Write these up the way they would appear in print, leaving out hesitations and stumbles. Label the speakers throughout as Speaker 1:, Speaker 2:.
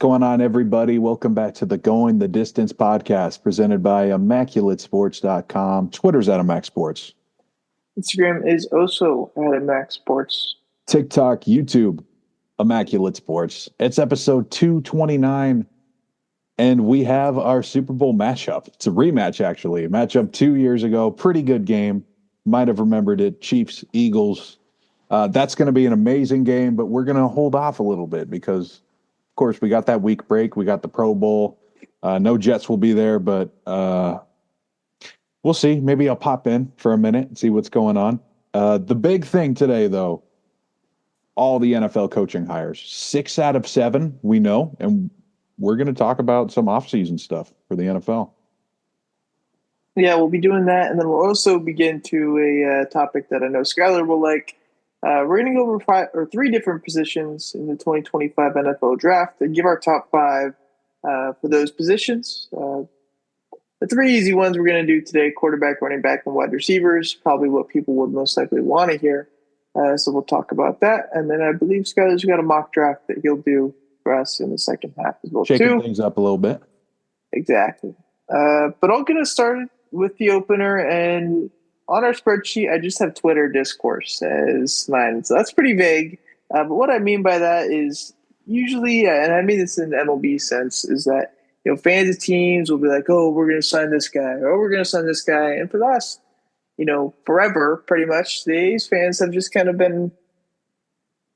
Speaker 1: going on, everybody? Welcome back to the Going the Distance podcast presented by ImmaculateSports.com. Twitter's at ImacSports.
Speaker 2: Instagram is also at ImacSports.
Speaker 1: TikTok, YouTube, Immaculate Sports. It's episode 229, and we have our Super Bowl matchup. It's a rematch, actually. A matchup 2 years ago. Pretty good game. Might have remembered it. Chiefs, Eagles. That's going to be an amazing game, but we're going to hold off a little bit because, of course, we got that week break. We got the Pro Bowl. No Jets will be there, but we'll see. Maybe I'll pop in for a minute and see what's going on. The big thing today, though, all the NFL coaching hires. 6 out of 7, we know, and we're going to talk about some offseason stuff for the NFL.
Speaker 2: Yeah, we'll be doing that, and then we'll also begin to a topic that I know Skylar will like. We're going to go over 3 different positions in the 2025 NFL Draft and give our top 5 for those positions. The 3 easy ones we're going to do today: quarterback, running back, and wide receivers. Probably what people would most likely want to hear. So we'll talk about that, and then I believe Skylar's got a mock draft that he'll do for us in the second half as well.
Speaker 1: Shaking things up a little bit.
Speaker 2: Exactly. But I'll get us started with the opener, and on our spreadsheet, I just have Twitter discourse as mine. So that's pretty vague. But what I mean by that is usually, and I mean this in MLB sense, is that fans of teams will be like, "Oh, we're going to sign this guy," or "Oh, we're going to sign this guy," and for the last, forever, pretty much, these fans have just kind of been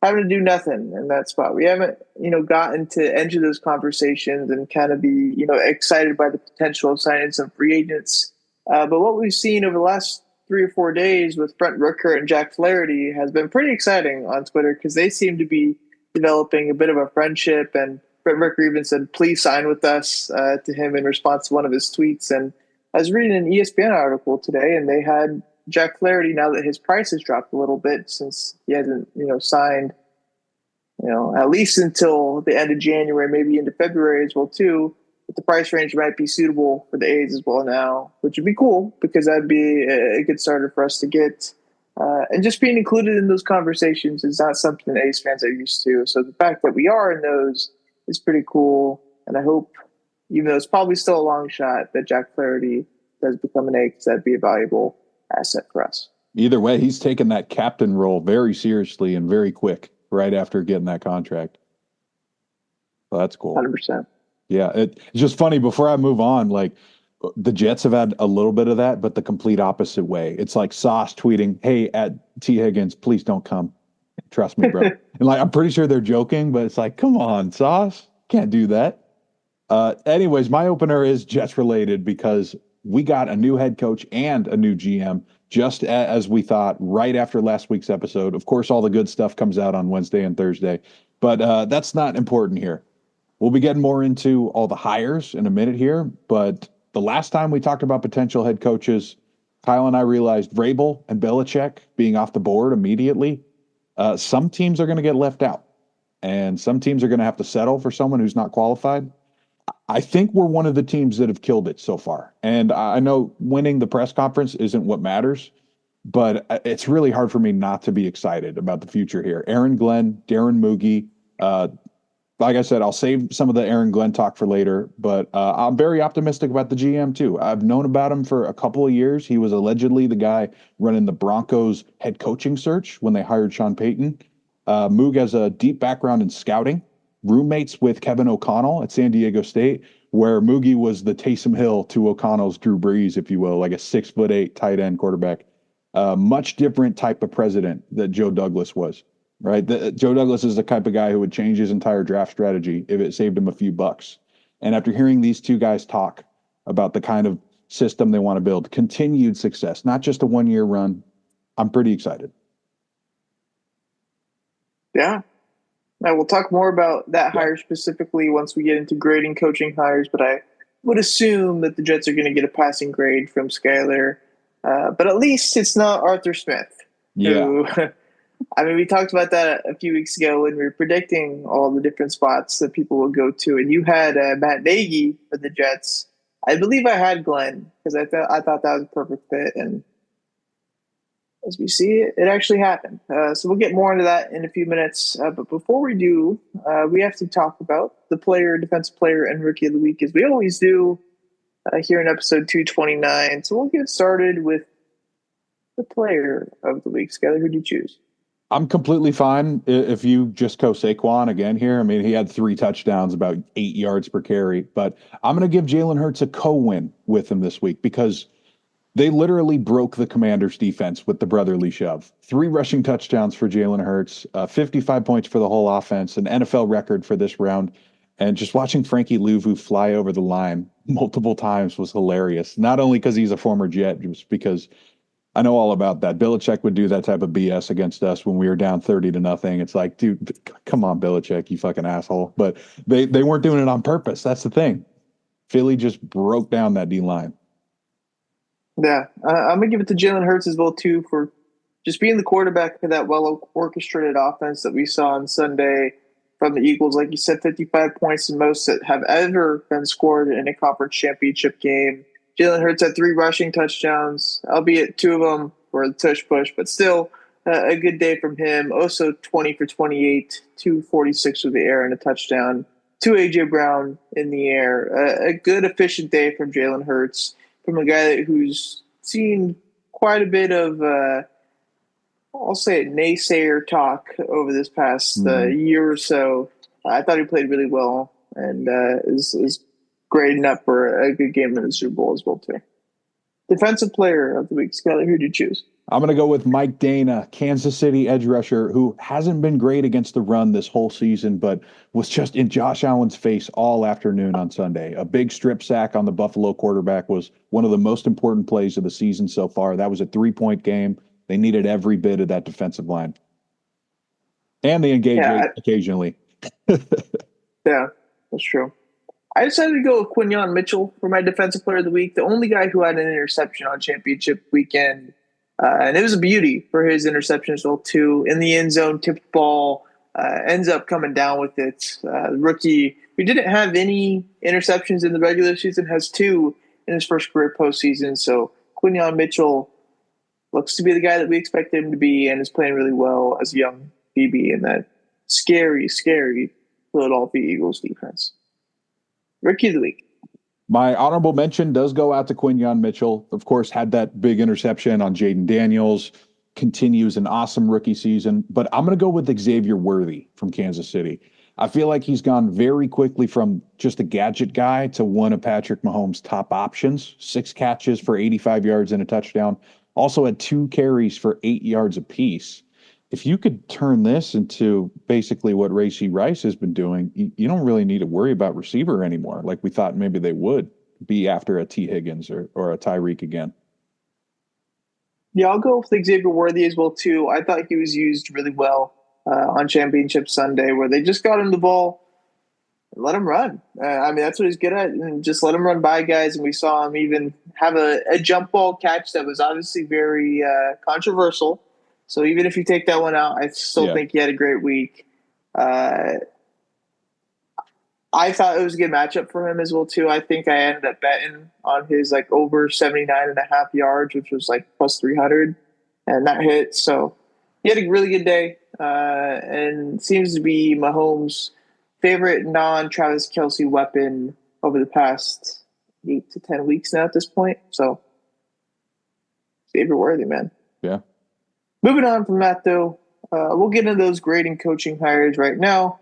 Speaker 2: having to do nothing in that spot. We haven't, gotten to enter those conversations and kind of be, excited by the potential of signing some free agents. But what we've seen over the last 3 or 4 days with Brent Rooker and Jack Flaherty has been pretty exciting on Twitter because they seem to be developing a bit of a friendship. And Brent Rooker even said, "Please sign with us," to him in response to one of his tweets. And I was reading an ESPN article today, and they had Jack Flaherty, now that his price has dropped a little bit since he hasn't, signed, at least until the end of January, maybe into February as well too. But the price range might be suitable for the A's as well now, which would be cool because that'd be a good starter for us to get. And just being included in those conversations is not something that A's fans are used to. So the fact that we are in those is pretty cool. And I hope, even though it's probably still a long shot, that Jack Flaherty does become an A because that'd be a valuable asset for us.
Speaker 1: Either way, he's taken that captain role very seriously and very quick right after getting that contract. So that's cool.
Speaker 2: 100%.
Speaker 1: Yeah, it's just funny. Before I move on, like the Jets have had a little bit of that, but the complete opposite way. It's like Sauce tweeting, "Hey, at T. Higgins, please don't come. Trust me, bro." And like, I'm pretty sure they're joking, but it's like, come on, Sauce, can't do that. Anyways, my opener is Jets related because we got a new head coach and a new GM, just as we thought right after last week's episode. Of course, all the good stuff comes out on Wednesday and Thursday, but that's not important here. We'll be getting more into all the hires in a minute here, but the last time we talked about potential head coaches, Kyle and I realized Vrabel and Belichick being off the board immediately. Some teams are going to get left out, and some teams are going to have to settle for someone who's not qualified. I think we're one of the teams that have killed it so far. And I know winning the press conference isn't what matters, but it's really hard for me not to be excited about the future here. Aaron Glenn, Darren Moogie. Like I said, I'll save some of the Aaron Glenn talk for later, but I'm very optimistic about the GM too. I've known about him for a couple of years. He was allegedly the guy running the Broncos head coaching search when they hired Sean Payton. Moog has a deep background in scouting, roommates with Kevin O'Connell at San Diego State, where Moogie was the Taysom Hill to O'Connell's Drew Brees, if you will, like a 6'8" tight end quarterback. Much different type of president that Joe Douglas was, right? Joe Douglas is the type of guy who would change his entire draft strategy if it saved him a few bucks. And after hearing these two guys talk about the kind of system they want to build, continued success, not just a one-year run, I'm pretty excited.
Speaker 2: Yeah. Now, we'll talk more about that hire specifically once we get into grading coaching hires, but I would assume that the Jets are going to get a passing grade from Skyler. But at least it's not Arthur Smith.
Speaker 1: Yeah.
Speaker 2: Who, I mean, we talked about that a few weeks ago when we were predicting all the different spots that people will go to. And you had Matt Nagy for the Jets. I believe I had Glenn because I thought that was a perfect fit. And as we see it, it actually happened. So we'll get more into that in a few minutes. But before we do, we have to talk about the player, defensive player, and rookie of the week, as we always do here in episode 229. So we'll get started with the player of the week. Skyler, who do you choose?
Speaker 1: I'm completely fine if you just go Saquon again here. I mean, he had 3 touchdowns, about 8 yards per carry, but I'm going to give Jalen Hurts a co-win with him this week because they literally broke the Commanders' defense with the brotherly shove. 3 rushing touchdowns for Jalen Hurts, 55 points for the whole offense, an NFL record for this round. And just watching Frankie Louvu fly over the line multiple times was hilarious. Not only because he's a former Jet, just because I know all about that. Belichick would do that type of BS against us when we were down 30-0. It's like, dude, come on, Belichick, you fucking asshole. But they weren't doing it on purpose. That's the thing. Philly just broke down that D line.
Speaker 2: Yeah, I'm gonna give it to Jalen Hurts as well too for just being the quarterback for that well orchestrated offense that we saw on Sunday from the Eagles. Like you said, 55 points, the most that have ever been scored in a conference championship game. Jalen Hurts had 3 rushing touchdowns, albeit 2 of them were the tush push, but still a good day from him. Also 20 for 28, 246 with the air and a touchdown. 2 A.J. Brown in the air. A good, efficient day from Jalen Hurts, from a guy who's seen quite a bit of, I'll say it, naysayer talk over this past year or so. I thought he played really well and is grading up for a good game in the Super Bowl as well, too. Defensive player of the week, Skyler, who did you choose?
Speaker 1: I'm going to go with Mike Dana, Kansas City edge rusher, who hasn't been great against the run this whole season, but was just in Josh Allen's face all afternoon on Sunday. A big strip sack on the Buffalo quarterback was one of the most important plays of the season so far. That was a 3-point game. They needed every bit of that defensive line. And they engage occasionally.
Speaker 2: Yeah, that's true. I decided to go with Quinyon Mitchell for my defensive player of the week, the only guy who had an interception on championship weekend. And it was a beauty for his interception as well, too. In the end zone, tipped ball, ends up coming down with it. The rookie who didn't have any interceptions in the regular season has 2 in his first career postseason. So Quinyon Mitchell looks to be the guy that we expect him to be and is playing really well as a young BB in that scary, scary Philadelphia Eagles defense. Rookie of the week.
Speaker 1: My honorable mention does go out to Quinyon Mitchell. Of course, had that big interception on Jaden Daniels, continues an awesome rookie season. But I'm going to go with Xavier Worthy from Kansas City. I feel like he's gone very quickly from just a gadget guy to one of Patrick Mahomes' top options. 6 catches for 85 yards and a touchdown. Also had 2 carries for 8 yards apiece. If you could turn this into basically what Rashee Rice has been doing, you don't really need to worry about receiver anymore, like we thought maybe they would be after a T. Higgins or a Tyreek again.
Speaker 2: Yeah, I'll go with Xavier Worthy as well, too. I thought he was used really well on Championship Sunday, where they just got him the ball and let him run. I mean, that's what he's good at, and just let him run by guys. And we saw him even have a jump ball catch that was obviously very controversial. So even if you take that one out, I still think he had a great week. I thought it was a good matchup for him as well, too. I think I ended up betting on his over 79.5 yards, which was plus 300, and that hit. So he had a really good day and seems to be Mahomes' favorite non-Travis Kelce weapon over the past 8 to 10 weeks now at this point. So Xavier Worthy, man.
Speaker 1: Yeah.
Speaker 2: Moving on from that, though, we'll get into those grading coaching hires right now.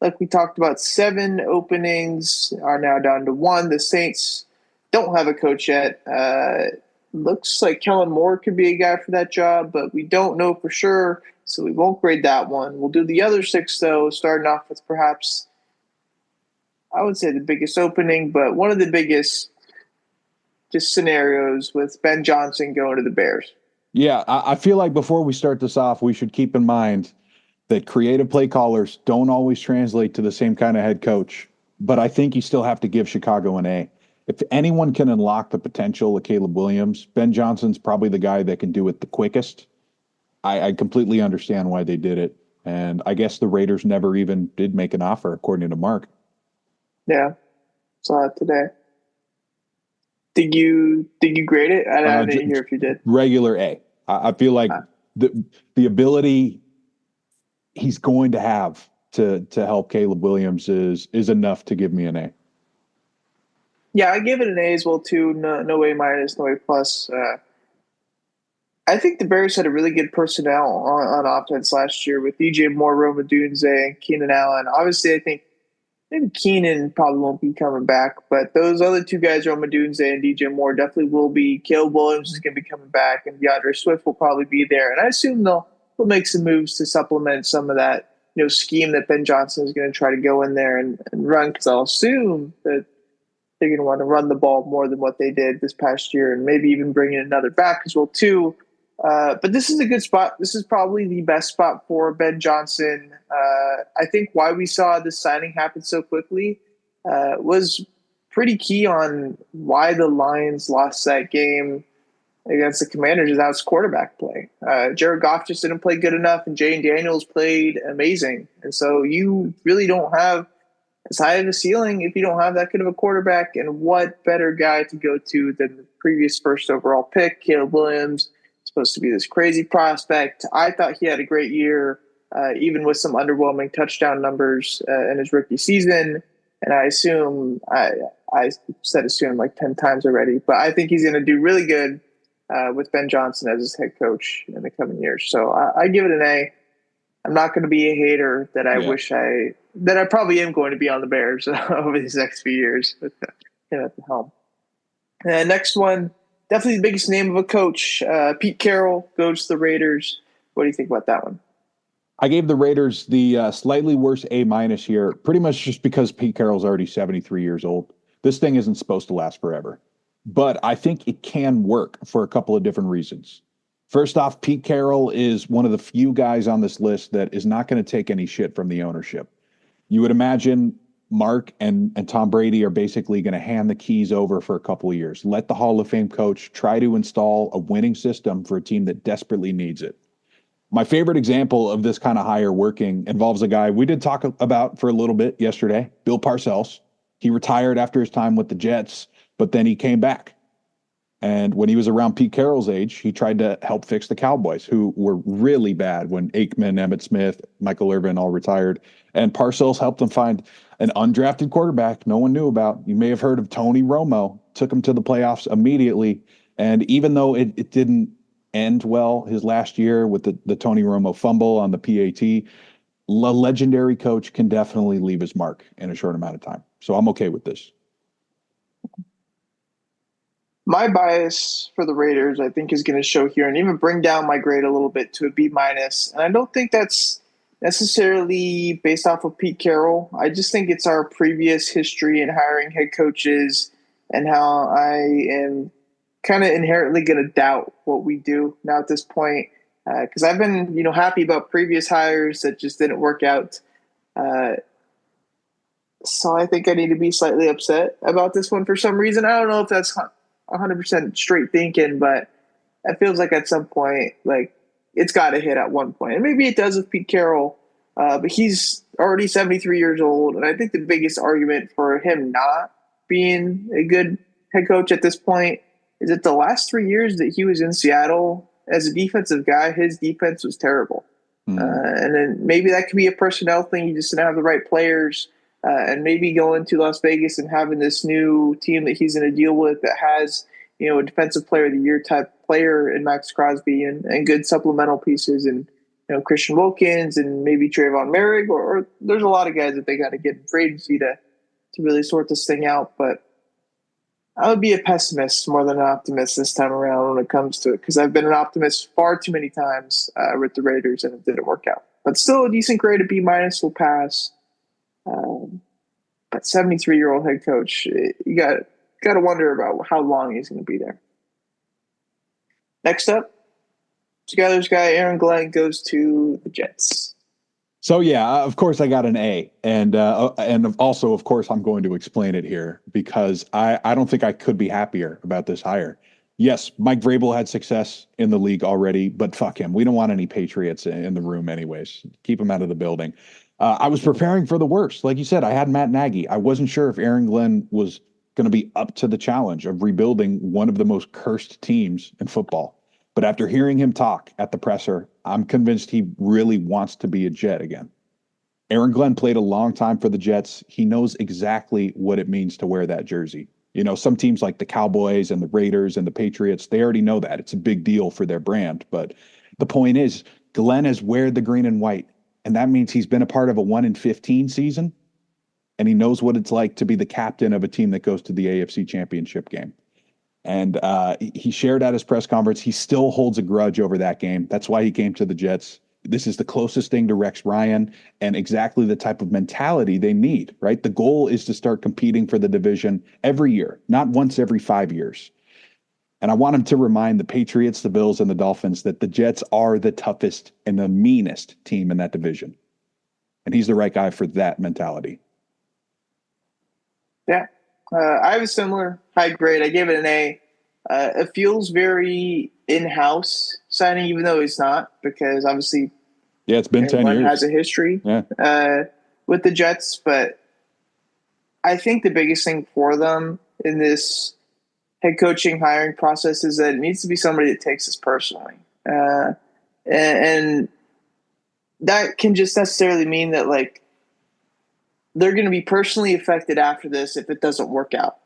Speaker 2: Like we talked about, 7 openings are now down to 1. The Saints don't have a coach yet. Looks like Kellen Moore could be a guy for that job, but we don't know for sure, so we won't grade that one. We'll do the other 6, though, starting off with perhaps, I would say the biggest opening, but one of the biggest just scenarios with Ben Johnson going to the Bears.
Speaker 1: Yeah, I feel like before we start this off, we should keep in mind that creative play callers don't always translate to the same kind of head coach. But I think you still have to give Chicago an A. If anyone can unlock the potential of Caleb Williams, Ben Johnson's probably the guy that can do it the quickest. I completely understand why they did it. And I guess the Raiders never even did make an offer, according to Mark.
Speaker 2: Yeah, saw it today. Did you grade it? I didn't hear if you did.
Speaker 1: Regular A. I feel like
Speaker 2: Uh,
Speaker 1: the ability he's going to have to help Caleb Williams is enough to give me an A.
Speaker 2: yeah, I give it an A as well too. No, no A minus, no A plus. I think the Bears had a really good personnel on offense last year with DJ Moore, Roma Dunze, and Keenan Allen. Obviously, I think maybe Keenan probably won't be coming back, but those other two guys, Roma Dunze and DJ Moore, definitely will be. Caleb Williams is going to be coming back, and DeAndre Swift will probably be there. And I assume they'll make some moves to supplement some of that scheme that Ben Johnson is going to try to go in there and run, because I'll assume that they're going to want to run the ball more than what they did this past year, and maybe even bring in another back as well too. But this is a good spot. This is probably the best spot for Ben Johnson. I think why we saw this signing happen so quickly was pretty key on why the Lions lost that game against the Commanders, and that was quarterback play. Jared Goff just didn't play good enough, and Jane Daniels played amazing. And so you really don't have as high of a ceiling if you don't have that good of a quarterback. And what better guy to go to than the previous first overall pick, Caleb Williams, supposed to be this crazy prospect. I thought he had a great year, even with some underwhelming touchdown numbers in his rookie season. And I assume, I said assume like 10 times already, but I think he's going to do really good with Ben Johnson as his head coach in the coming years. So I give it an A. I'm not going to be a hater that I wish that I probably am going to be on the Bears over these next few years with him at the helm. Next one, definitely the biggest name of a coach, Pete Carroll goes to the Raiders. What do you think about that one?
Speaker 1: I gave the Raiders the slightly worse A minus here, pretty much just because Pete Carroll's already 73 years old. This thing isn't supposed to last forever. But I think it can work for a couple of different reasons. First off, Pete Carroll is one of the few guys on this list that is not going to take any shit from the ownership. You would imagine Mark and Tom Brady are basically going to hand the keys over for a couple of years. Let the Hall of Fame coach try to install a winning system for a team that desperately needs it. My favorite example of this kind of hire working involves a guy we did talk about for a little bit yesterday, Bill Parcells. He retired after his time with the Jets, but then he came back. And when he was around Pete Carroll's age, he tried to help fix the Cowboys, who were really bad when Aikman, Emmitt Smith, Michael Irvin all retired. And Parcells helped them find an undrafted quarterback no one knew about. You may have heard of Tony Romo, took him to the playoffs immediately. And even though it didn't end well his last year with the Tony Romo fumble on the PAT, a legendary coach can definitely leave his mark in a short amount of time. So I'm okay with this.
Speaker 2: My bias for the Raiders, I think, is going to show here and even bring down my grade a little bit to a B minus. And I don't think that's necessarily based off of Pete Carroll. I just think it's our previous history in hiring head coaches and how I am kind of inherently going to doubt what we do now at this point. Because I've been, happy about previous hires that just didn't work out. So I think I need to be slightly upset about this one for some reason. I don't know if that's 100% straight thinking, but it feels like at some point, like it's got to hit at one point. And maybe it does with Pete Carroll, but he's already 73 years old. And I think the biggest argument for him not being a good head coach at this point is that the last 3 years that he was in Seattle as a defensive guy, his defense was terrible. And then maybe that could be a personnel thing. He just didn't have the right players. And maybe going to Las Vegas and having this new team that he's going to deal with that has, a defensive player of the year type player in Max Crosby and good supplemental pieces and, Christian Wilkins and maybe Trayvon Merrick or there's a lot of guys that they got to get in free agency to really sort this thing out. But I would be a pessimist more than an optimist this time around when it comes to it because I've been an optimist far too many times with the Raiders and it didn't work out. But still a decent grade, a B minus will pass. But 73-year-old head coach, you got to wonder about how long he's going to be there. Next up, Skyler's guy Aaron Glenn goes to the Jets.
Speaker 1: So yeah, of course I got an A, and also of course I'm going to explain it here because I don't think I could be happier about this hire. Yes, Mike Vrabel had success in the league already, but fuck him. We don't want any Patriots in the room anyways. Keep him out of the building. I was preparing for the worst. Like you said, I had Matt Nagy. I wasn't sure if Aaron Glenn was going to be up to the challenge of rebuilding one of the most cursed teams in football. But after hearing him talk at the presser, I'm convinced he really wants to be a Jet again. Aaron Glenn played a long time for the Jets. He knows exactly what it means to wear that jersey. You know, some teams like the Cowboys and the Raiders and the Patriots, they already know that. It's a big deal for their brand. But the point is, Glenn has wear the green and white, and that means he's been a part of a 1-15 season, and he knows what it's like to be the captain of a team that goes to the AFC Championship game. And he shared at his press conference, he still holds a grudge over that game. That's why he came to the Jets. This is the closest thing to Rex Ryan and exactly the type of mentality they need, right? The goal is to start competing for the division every year, not once every 5 years. And I want him to remind the Patriots, the Bills, and the Dolphins that the Jets are the toughest and the meanest team in that division. And he's the right guy for that mentality.
Speaker 2: Yeah. I have a similar high grade. I gave it an A. It feels very in-house signing, even though it's not, because obviously
Speaker 1: it's been 10 years.
Speaker 2: Has a history with the Jets. But I think the biggest thing for them in this head coaching hiring process is that it needs to be somebody that takes this personally. And that can just necessarily mean that, like, they're going to be personally affected after this if it doesn't work out.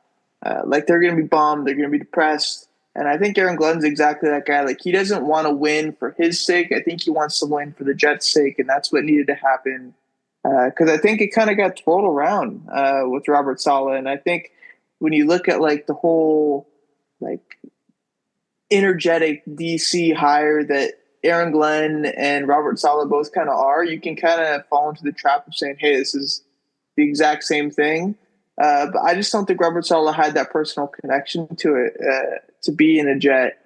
Speaker 2: Like, they're going to be bummed. They're going to be depressed. And I think Aaron Glenn's exactly that guy. Like, he doesn't want to win for his sake. I think he wants to win for the Jets' sake, and that's what needed to happen. Because I think it kind of got twirled around with Robert Saleh. And I think when you look at, like, the whole, like, energetic DC hire that Aaron Glenn and Robert Saleh both kind of are, you can kind of fall into the trap of saying, hey, this is the exact same thing. But I just don't think Robert Saleh had that personal connection to it to be in a Jet,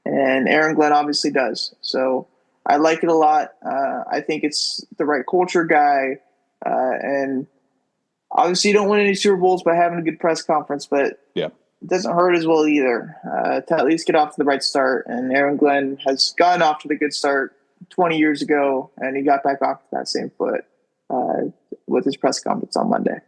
Speaker 2: and Aaron Glenn obviously does. So I like it a lot. I think it's the right culture guy, and obviously you don't win any Super Bowls by having a good press conference, but it doesn't hurt as well either to at least get off to the right start. And Aaron Glenn has gotten off to the good start 20 years ago, and he got back off to that same foot with his press conference on Monday.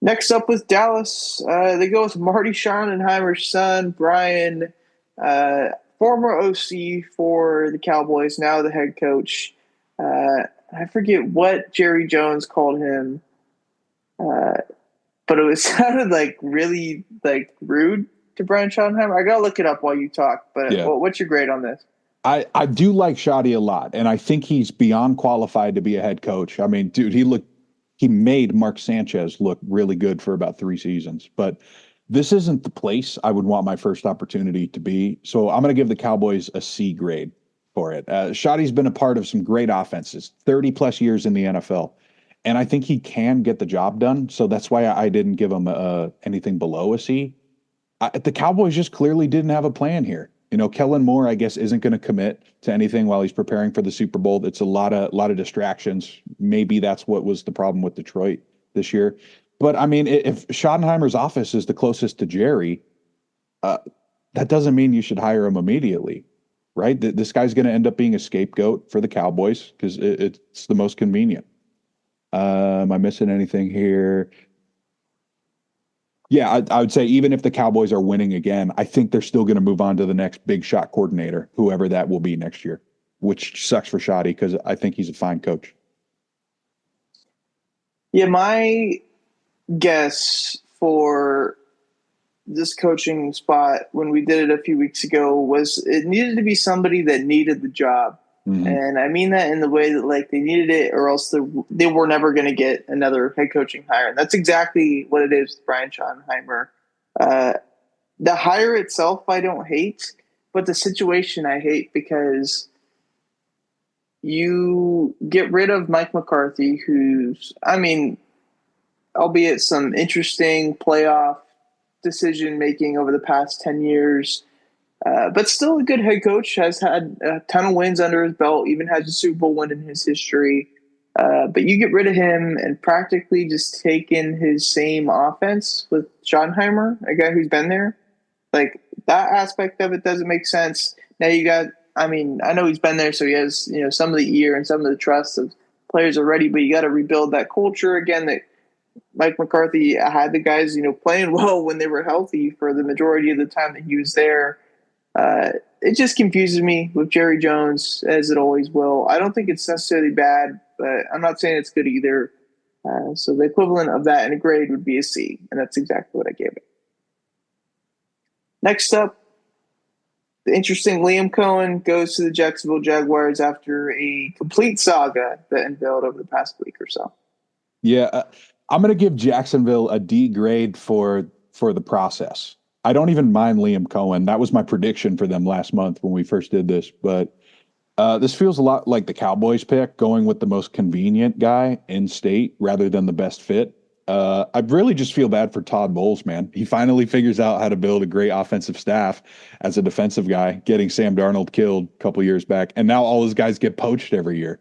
Speaker 2: Next up with Dallas, they go with Marty Schottenheimer's son, Brian, former OC for the Cowboys, now the head coach. I forget what Jerry Jones called him, but it sounded like really like rude to Brian Schottenheimer. I gotta look it up while you talk. But what's your grade on this?
Speaker 1: I do like Shoddy a lot, and I think he's beyond qualified to be a head coach. I mean, dude, he made Mark Sanchez look really good for about 3 seasons, but this isn't the place I would want my first opportunity to be. So I'm going to give the Cowboys a C grade for it. Shoddy's been a part of some great offenses, 30 plus years in the NFL, and I think he can get the job done. So that's why I didn't give him anything below a C. The Cowboys just clearly didn't have a plan here. You know, Kellen Moore, I guess, isn't going to commit to anything while he's preparing for the Super Bowl. It's a lot of distractions. Maybe that's what was the problem with Detroit this year. But I mean, if Schottenheimer's office is the closest to Jerry, that doesn't mean you should hire him immediately, right? This guy's going to end up being a scapegoat for the Cowboys because it's the most convenient. Am I missing anything here? Yeah, I would say even if the Cowboys are winning again, I think they're still going to move on to the next big shot coordinator, whoever that will be next year, which sucks for Shoddy because I think he's a fine coach.
Speaker 2: Yeah, my guess for this coaching spot when we did it a few weeks ago was it needed to be somebody that needed the job. Mm-hmm. And I mean that in the way that, like, they needed it or else they were never going to get another head coaching hire. And that's exactly what it is with Brian Schottenheimer. The hire itself I don't hate, but the situation I hate because you get rid of Mike McCarthy, who's, I mean, albeit some interesting playoff decision-making over the past 10 years, but still a good head coach, has had a ton of wins under his belt, even has a Super Bowl win in his history. But you get rid of him and practically just take in his same offense with Schottenheimer, a guy who's been there. Like, that aspect of it doesn't make sense. Now you got, I mean, I know he's been there, so he has, you know, some of the ear and some of the trust of players already, but you got to rebuild that culture again that Mike McCarthy had the guys, you know, playing well when they were healthy for the majority of the time that he was there. it just confuses me with Jerry Jones, as it always will. I don't think it's necessarily bad, but I'm not saying it's good either. So the equivalent of that in a grade would be a C, and that's exactly what I gave it. Next up, the interesting Liam Cohen goes to the Jacksonville Jaguars after a complete saga that unveiled over the past week or so.
Speaker 1: Yeah, I'm going to give Jacksonville a D grade for the process. I don't even mind Liam Cohen. That was my prediction for them last month when we first did this. But this feels a lot like the Cowboys pick, going with the most convenient guy in state rather than the best fit. I really just feel bad for Todd Bowles, man. He finally figures out how to build a great offensive staff as a defensive guy, getting Sam Darnold killed a couple years back. And now all his guys get poached every year.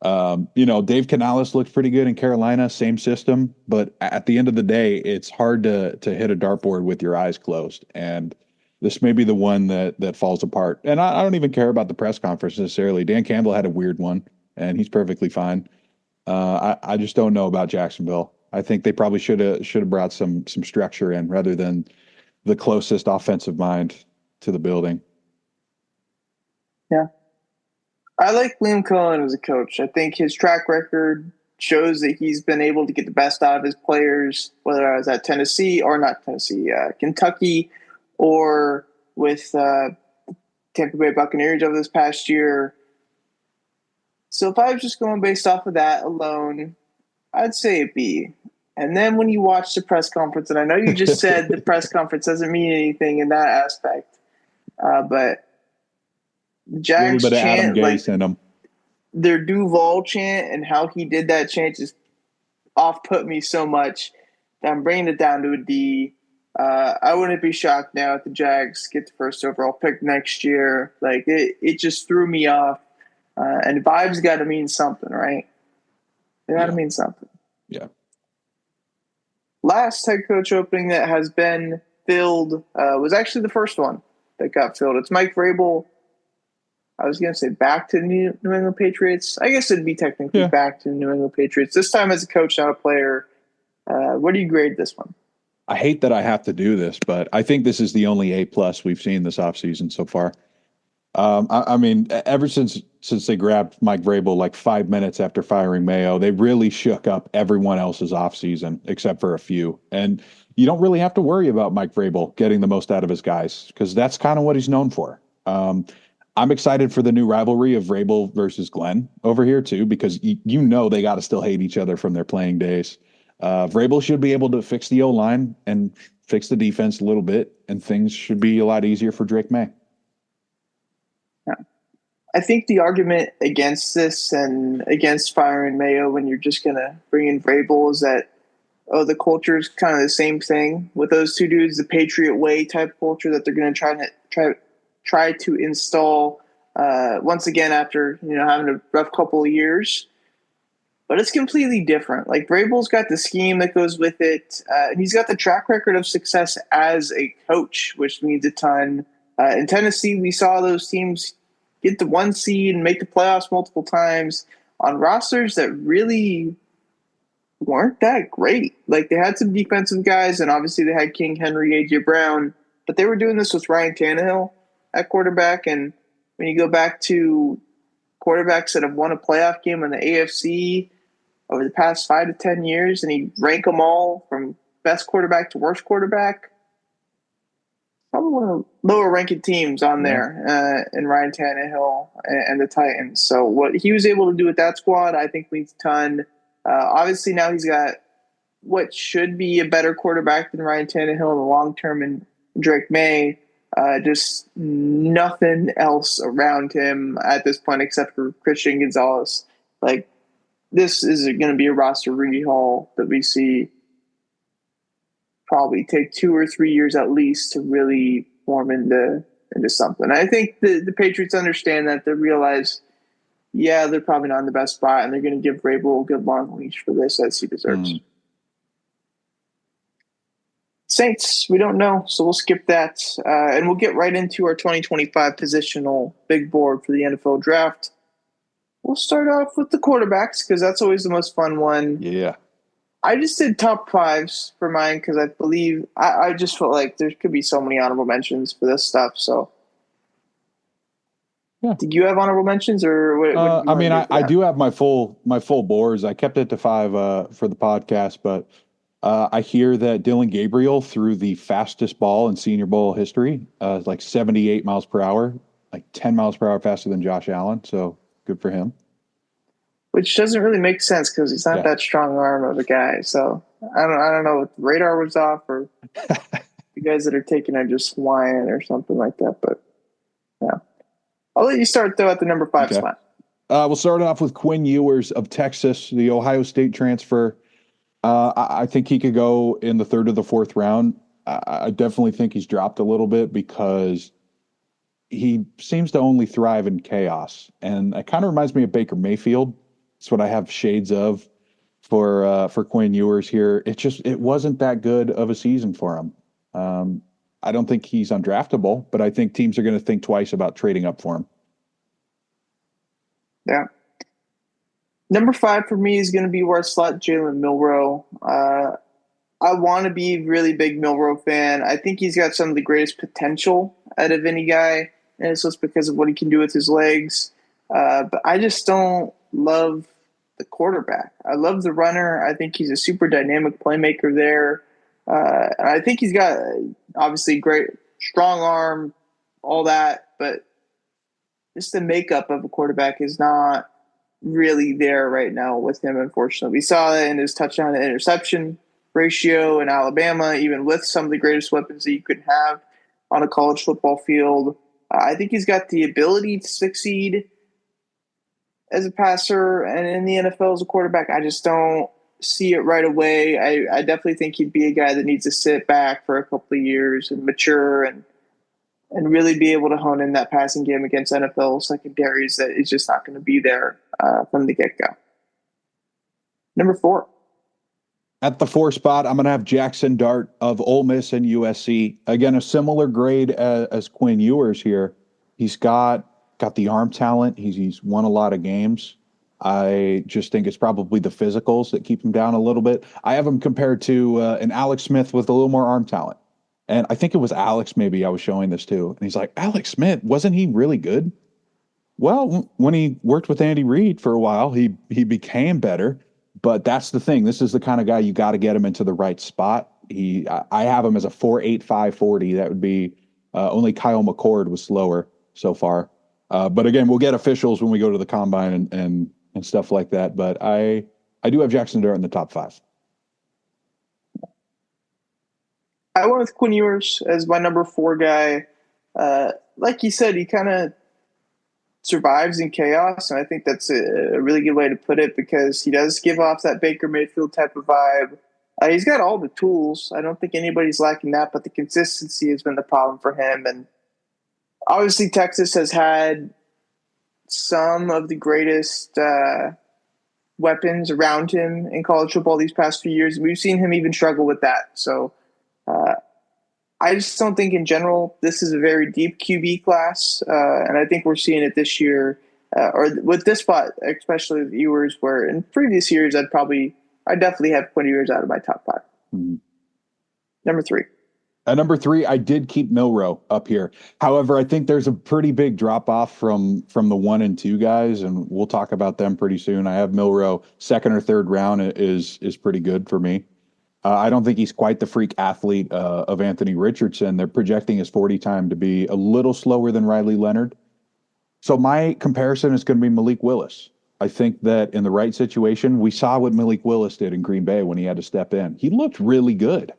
Speaker 1: Dave Canales looked pretty good in Carolina, same system, but at the end of the day, it's hard to hit a dartboard with your eyes closed. And this may be the one that falls apart. And I don't even care about the press conference necessarily. Dan Campbell had a weird one, and he's perfectly fine. I just don't know about Jacksonville. I think they probably should have brought some structure in rather than the closest offensive mind to the building.
Speaker 2: Yeah. I like Liam Cohen as a coach. I think his track record shows that he's been able to get the best out of his players, whether I was at Kentucky, or with Tampa Bay Buccaneers over this past year. So if I was just going based off of that alone, I'd say a B. And then when you watch the press conference, and I know you just said the press conference doesn't mean anything in that aspect, but the Jags
Speaker 1: a little bit of Adam
Speaker 2: chant,
Speaker 1: Gase in them.
Speaker 2: Their Duval chant and how he did that chant just off-put me so much that I'm bringing it down to a D. I wouldn't be shocked now if the Jags get the first overall pick next year. Like it just threw me off. And vibes got to mean something, right? They got to mean something.
Speaker 1: Yeah.
Speaker 2: Last head coach opening that has been filled was actually the first one that got filled. It's Mike Vrabel. I was going to say back to the New England Patriots. I guess it'd be technically back to the New England Patriots. This time as a coach, not a player. What do you grade this one?
Speaker 1: I hate that I have to do this, but I think this is the only A+ we've seen this offseason so far. I mean, ever since they grabbed Mike Vrabel like 5 minutes after firing Mayo, they really shook up everyone else's offseason except for a few. And you don't really have to worry about Mike Vrabel getting the most out of his guys because that's kind of what he's known for. I'm excited for the new rivalry of Vrabel versus Glenn over here too, because you know they got to still hate each other from their playing days. Vrabel should be able to fix the O-line and fix the defense a little bit, and things should be a lot easier for Drake May.
Speaker 2: Yeah. I think the argument against this and against firing Mayo when you're just going to bring in Vrabel is that, the culture is kind of the same thing with those two dudes, the Patriot way type culture that they're going to try to install once again after having a rough couple of years. But it's completely different. Like Vrabel's got the scheme that goes with it. And he's got the track record of success as a coach, which means a ton. In Tennessee, we saw those teams get the 1 seed and make the playoffs multiple times on rosters that really weren't that great. Like they had some defensive guys, and obviously they had King Henry, A.J. Brown, but they were doing this with Ryan Tannehill at quarterback. And when you go back to quarterbacks that have won a playoff game in the AFC over the past 5 to 10 years, and you rank them all from best quarterback to worst quarterback, probably one of the lower ranking teams on there in Ryan Tannehill and the Titans. So what he was able to do with that squad, I think means a ton. Obviously now he's got what should be a better quarterback than Ryan Tannehill in the long term and Drake May. Just nothing else around him at this point except for Christian Gonzalez. Like this is going to be a roster rehaul that we see probably take 2 or 3 years at least to really form into something. I think the Patriots understand that. They realize, they're probably not in the best spot, and they're going to give Vrabel a good long leash for this as he deserves. Saints, we don't know, so we'll skip that. And we'll get right into our 2025 positional big board for the NFL draft. We'll start off with the quarterbacks because that's always the most fun one.
Speaker 1: Yeah.
Speaker 2: I just did top 5s for mine because I believe I just felt like there could be so many honorable mentions for this stuff. So
Speaker 1: Yeah.
Speaker 2: Did you have honorable mentions, or what did you
Speaker 1: I
Speaker 2: want
Speaker 1: mean,
Speaker 2: to do for
Speaker 1: I
Speaker 2: that?
Speaker 1: do have my full boards. I kept it to five for the podcast, but I hear that Dylan Gabriel threw the fastest ball in Senior Bowl history, like 78 miles per hour, like 10 miles per hour faster than Josh Allen. So good for him.
Speaker 2: Which doesn't really make sense because he's not
Speaker 1: Yeah.
Speaker 2: that strong arm of a guy. So I don't know if the radar was off or the guys that are taking are just flying or something like that. But yeah, I'll let you start though at the number 5
Speaker 1: Okay.
Speaker 2: spot.
Speaker 1: We'll start off with Quinn Ewers of Texas, the Ohio State transfer. I think he could go in the third or the fourth round. I definitely think he's dropped a little bit because he seems to only thrive in chaos, and it kind of reminds me of Baker Mayfield. It's what I have shades of for Quinn Ewers here. It wasn't that good of a season for him. I don't think he's undraftable, but I think teams are going to think twice about trading up for him.
Speaker 2: Yeah. Number 5 for me is going to be where I slot Jalen Milroe. I want to be a really big Milroe fan. I think he's got some of the greatest potential out of any guy, and it's just because of what he can do with his legs. But I just don't love the quarterback. I love the runner. I think he's a super dynamic playmaker there. And I think he's got obviously great strong arm, all that, but just the makeup of a quarterback is not really there right now with him, unfortunately. We saw that in his touchdown to interception ratio in Alabama, even with some of the greatest weapons that you could have on a college football field. I think he's got the ability to succeed as a passer and in the NFL as a quarterback. I just don't see it right away. I definitely think he'd be a guy that needs to sit back for a couple of years and mature and really be able to hone in that passing game against NFL secondaries that is just not going to be there from the get-go. Number 4.
Speaker 1: At the 4 spot, I'm going to have Jackson Dart of Ole Miss and USC. Again, a similar grade as Quinn Ewers here. He's got the arm talent. He's won a lot of games. I just think it's probably the physicals that keep him down a little bit. I have him compared to an Alex Smith with a little more arm talent. And I think it was Alex maybe I was showing this to. And he's like, Alex Smith, wasn't he really good? Well, when he worked with Andy Reid for a while, he became better. But that's the thing. This is the kind of guy you got to get him into the right spot. I have him as a 4.85 40. That would be only Kyle McCord was slower so far. But again, we'll get officials when we go to the combine and stuff like that. But I do have Jackson Dart in the top 5.
Speaker 2: I went with Quinn Ewers as my number 4 guy. Like you said, he kind of survives in chaos, and I think that's a really good way to put it because he does give off that Baker Mayfield type of vibe. He's got all the tools. I don't think anybody's lacking that, but the consistency has been the problem for him. And obviously, Texas has had some of the greatest weapons around him in college football these past few years. We've seen him even struggle with that. So I just don't think in general this is a very deep QB class, and I think we're seeing it this year, or with this spot, especially with Ewers, where in previous years I definitely have Quinn Ewers out of my top 5.
Speaker 1: Mm-hmm.
Speaker 2: Number 3.
Speaker 1: At number 3, I did keep Milroe up here. However, I think there's a pretty big drop off from the 1 and 2 guys, and we'll talk about them pretty soon. I have Milroe second or third round is pretty good for me. I don't think he's quite the freak athlete of Anthony Richardson. They're projecting his 40 time to be a little slower than Riley Leonard. So my comparison is going to be Malik Willis. I think that in the right situation, we saw what Malik Willis did in Green Bay when he had to step in. He looked really good,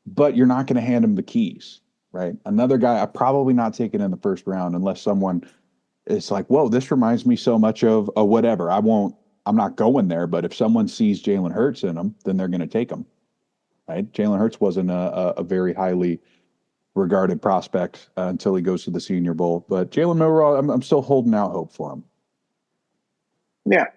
Speaker 1: but you're not going to hand him the keys, right? Another guy I'm probably not taking in the first round unless someone is like, whoa, this reminds me so much of a whatever. I'm not going there, but if someone sees Jalen Hurts in him, then they're going to take him. Right? Jalen Hurts wasn't a very highly regarded prospect until he goes to the Senior Bowl. But Jalen Milroe, I'm still holding out hope for him.
Speaker 2: Yeah.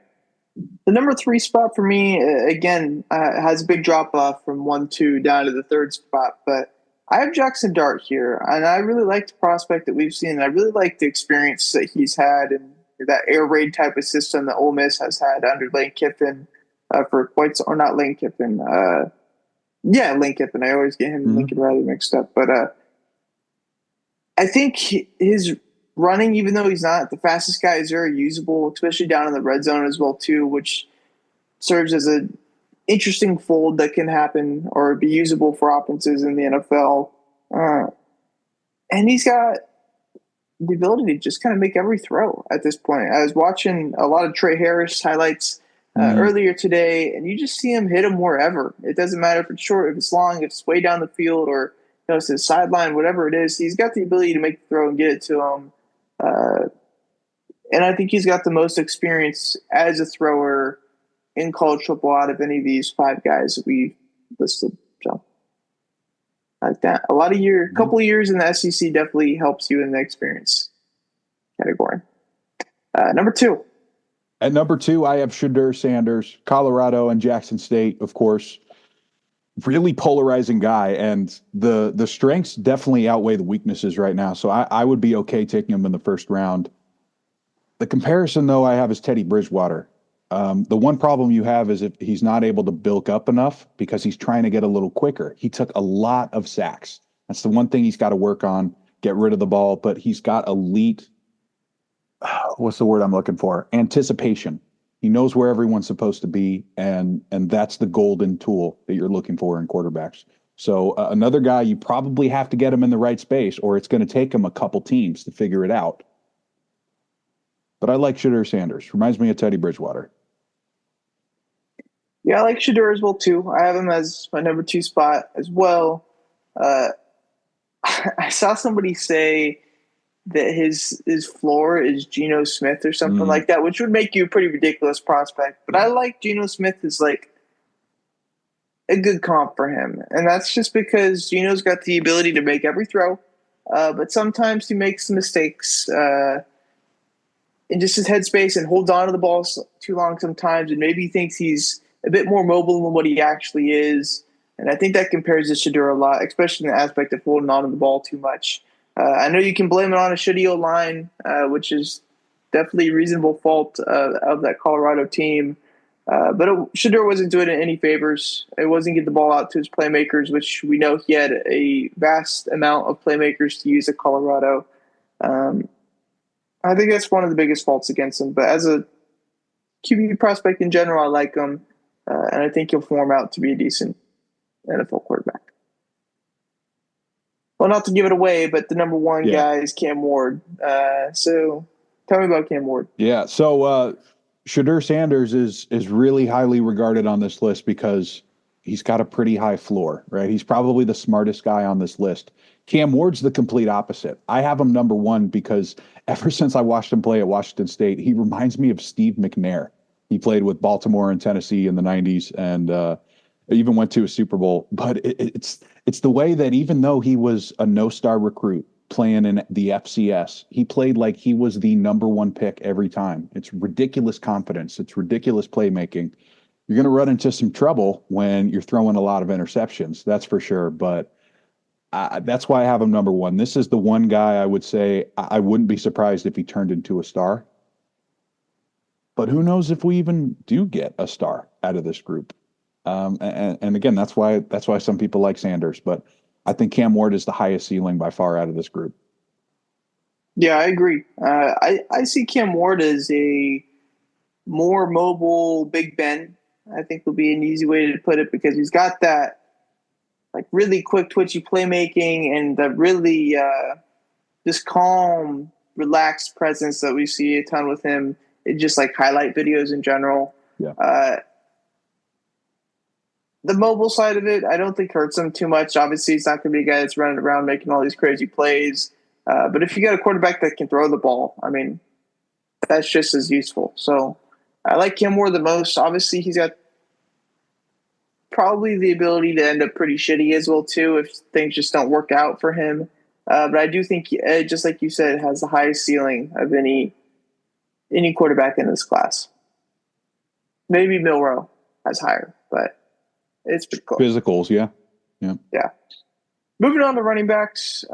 Speaker 2: The number 3 spot for me, again, has a big drop off from 1-2 down to the 3rd spot. But I have Jackson Dart here, and I really like the prospect that we've seen. And I really like the experience that he's had in that air raid type of system that Ole Miss has had under Lane Kiffin for quite some, or not Lane Kiffin. Lane Kiffin. I always get him and Lincoln Riley mixed up. But I think his running, even though he's not the fastest guy, is very usable, especially down in the red zone as well too, which serves as a interesting fold that can happen or be usable for offenses in the NFL. And he's got the ability to just kind of make every throw at this point. I was watching a lot of Trey Harris highlights earlier today, and you just see him hit him wherever. It doesn't matter if it's short, if it's long, if it's way down the field, or it's his sideline, whatever it is. He's got the ability to make the throw and get it to him. And I think he's got the most experience as a thrower in college football out of any of these five guys that we listed. So, like that, couple of years in the SEC definitely helps you in the experience category. Number two.
Speaker 1: At number two, I have Shedeur Sanders, Colorado and Jackson State, of course. Really polarizing guy, and the strengths definitely outweigh the weaknesses right now. So I would be okay taking him in the first round. The comparison, though, I have is Teddy Bridgewater. The one problem you have is if he's not able to bulk up enough because he's trying to get a little quicker. He took a lot of sacks. That's the one thing he's got to work on, get rid of the ball, but he's got elite, what's the word I'm looking for? Anticipation. He knows where everyone's supposed to be, and that's the golden tool that you're looking for in quarterbacks. So another guy, you probably have to get him in the right space, or it's going to take him a couple teams to figure it out. But I like Shedeur Sanders. Reminds me of Teddy Bridgewater.
Speaker 2: Yeah, I like Shedeur as well, too. I have him as my number two spot as well. I saw somebody say that his floor is Geno Smith or something like that, which would make you a pretty ridiculous prospect. But I like Geno Smith as like a good comp for him. And that's just because Geno's got the ability to make every throw. But sometimes he makes mistakes in just his headspace and holds on to the ball too long sometimes. And maybe he thinks he's a bit more mobile than what he actually is. And I think that compares to Shedeur a lot, especially in the aspect of holding on to the ball too much. I know you can blame it on a shitty O-line, which is definitely a reasonable fault of that Colorado team. But Shedeur wasn't doing it any favors. It wasn't getting the ball out to his playmakers, which we know he had a vast amount of playmakers to use at Colorado. I think that's one of the biggest faults against him. But as a QB prospect in general, I like him. And I think he'll form out to be a decent NFL quarterback. Well, not to give it away, but the number one guy is Cam Ward. So tell me about Cam Ward.
Speaker 1: Yeah, so Shedeur Sanders is really highly regarded on this list because he's got a pretty high floor, right? He's probably the smartest guy on this list. Cam Ward's the complete opposite. I have him number one because ever since I watched him play at Washington State, he reminds me of Steve McNair. He played with Baltimore and Tennessee in the 90s and even went to a Super Bowl. But it's the way that even though he was a no-star recruit playing in the FCS, he played like he was the number one pick every time. It's ridiculous confidence. It's ridiculous playmaking. You're going to run into some trouble when you're throwing a lot of interceptions. That's for sure. But that's why I have him number one. This is the one guy I would say I wouldn't be surprised if he turned into a star. But who knows if we even do get a star out of this group. And again, that's why some people like Sanders. But I think Cam Ward is the highest ceiling by far out of this group.
Speaker 2: Yeah, I agree. I see Cam Ward as a more mobile Big Ben. I think will be an easy way to put it because he's got that like really quick, twitchy playmaking and the really just calm, relaxed presence that we see a ton with him. It just like highlight videos in general.
Speaker 1: Yeah.
Speaker 2: The mobile side of it, I don't think hurts him too much. Obviously, he's not going to be a guy that's running around making all these crazy plays. But if you got a quarterback that can throw the ball, I mean, that's just as useful. So I like Cam Ward the most. Obviously, he's got probably the ability to end up pretty shitty as well, too, if things just don't work out for him. But I do think, just like you said, has the highest ceiling of any quarterback in this class. Maybe Milroe has higher, but it's pretty close.
Speaker 1: Physicals, yeah.
Speaker 2: Moving on to running backs.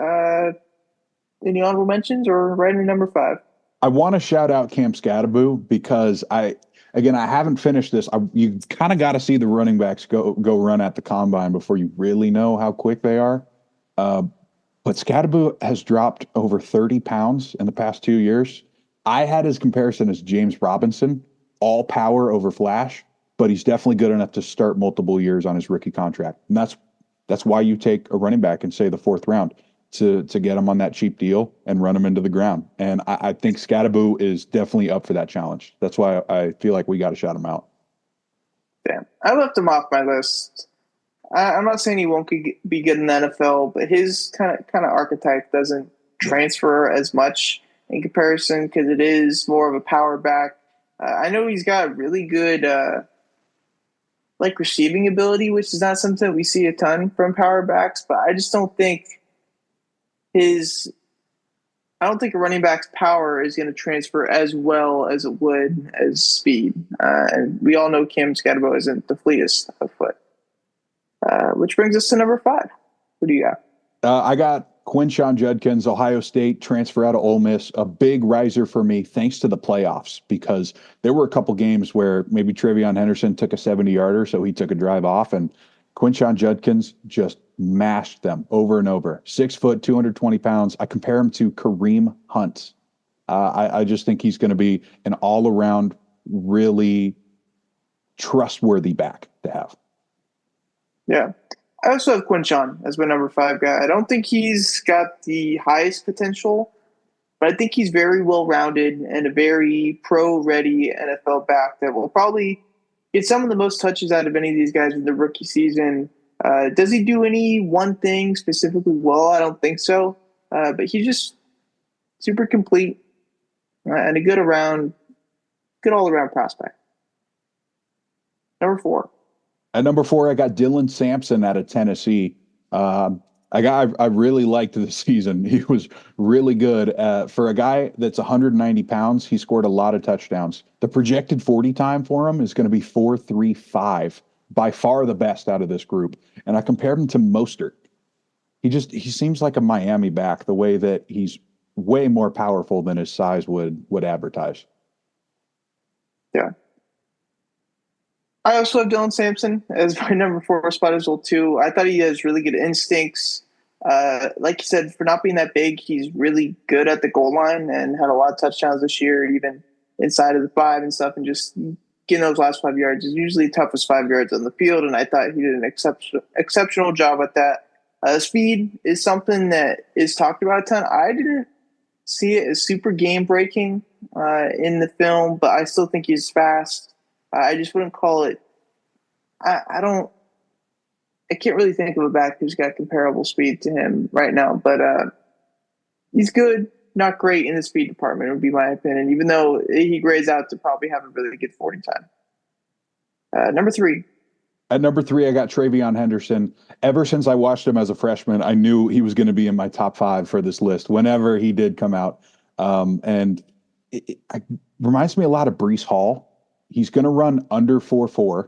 Speaker 2: Any honorable mentions or right in number 5?
Speaker 1: I want to shout out Cam Scatteraboo because I haven't finished this. You kind of got to see the running backs go run at the combine before you really know how quick they are. But Scadaboo has dropped over 30 pounds in the past 2 years. I had his comparison as James Robinson, all power over flash, but he's definitely good enough to start multiple years on his rookie contract. And that's why you take a running back in, say, the fourth round to get him on that cheap deal and run him into the ground. And I think Scadaboo is definitely up for that challenge. That's why I feel like we got to shout him out.
Speaker 2: Damn, I left him off my list. I'm not saying he won't be good in the NFL, but his kind of archetype doesn't transfer as much in comparison because it is more of a power back. I know he's got really good like receiving ability, which is not something we see a ton from power backs, but I just don't think his I don't think a running back's power is going to transfer as well as it would as speed. And we all know Cam Scadabo isn't the fleetest of foot. Which brings us to number 5. Who do you got?
Speaker 1: I got Quinshon Judkins, Ohio State, transfer out of Ole Miss, a big riser for me thanks to the playoffs, because there were a couple games where maybe Travion Henderson took a 70-yarder, so he took a drive off, and Quinshon Judkins just mashed them over and over. 6 foot, 220 pounds. I compare him to Kareem Hunt. I just think he's going to be an all-around, really trustworthy back to have.
Speaker 2: Yeah. I also have Quinshon as my number 5 guy. I don't think he's got the highest potential, but I think he's very well-rounded and a very pro-ready NFL back that will probably get some of the most touches out of any of these guys in the rookie season. Does he do any one thing specifically well? I don't think so. But he's just super complete and a good all-around prospect. Number 4.
Speaker 1: At number 4, I got Dylan Sampson out of Tennessee. I really liked this season. He was really good. For a guy that's 190 pounds, he scored a lot of touchdowns. The projected 40 time for him is going to be 4.35, by far the best out of this group. And I compared him to Mostert. He seems like a Miami back, the way that he's way more powerful than his size would advertise.
Speaker 2: Yeah. I also have Dylan Sampson as my number 4 spot as well, too. I thought he has really good instincts. Like you said, for not being that big, he's really good at the goal line and had a lot of touchdowns this year, even inside of the 5 and stuff, and just getting those last 5 yards is usually the toughest 5 yards on the field, and I thought he did an exceptional job at that. Speed is something that is talked about a ton. I didn't see it as super game-breaking in the film, but I still think he's fast. I just wouldn't call it. I can't really think of a back who's got comparable speed to him right now, but he's good, not great in the speed department, would be my opinion, even though he grades out to probably have a really good 40 time. Number 3.
Speaker 1: At number 3, I got Travion Henderson. Ever since I watched him as a freshman, I knew he was going to be in my top 5 for this list whenever he did come out. And it reminds me a lot of Breece Hall. He's going to run under 4.4.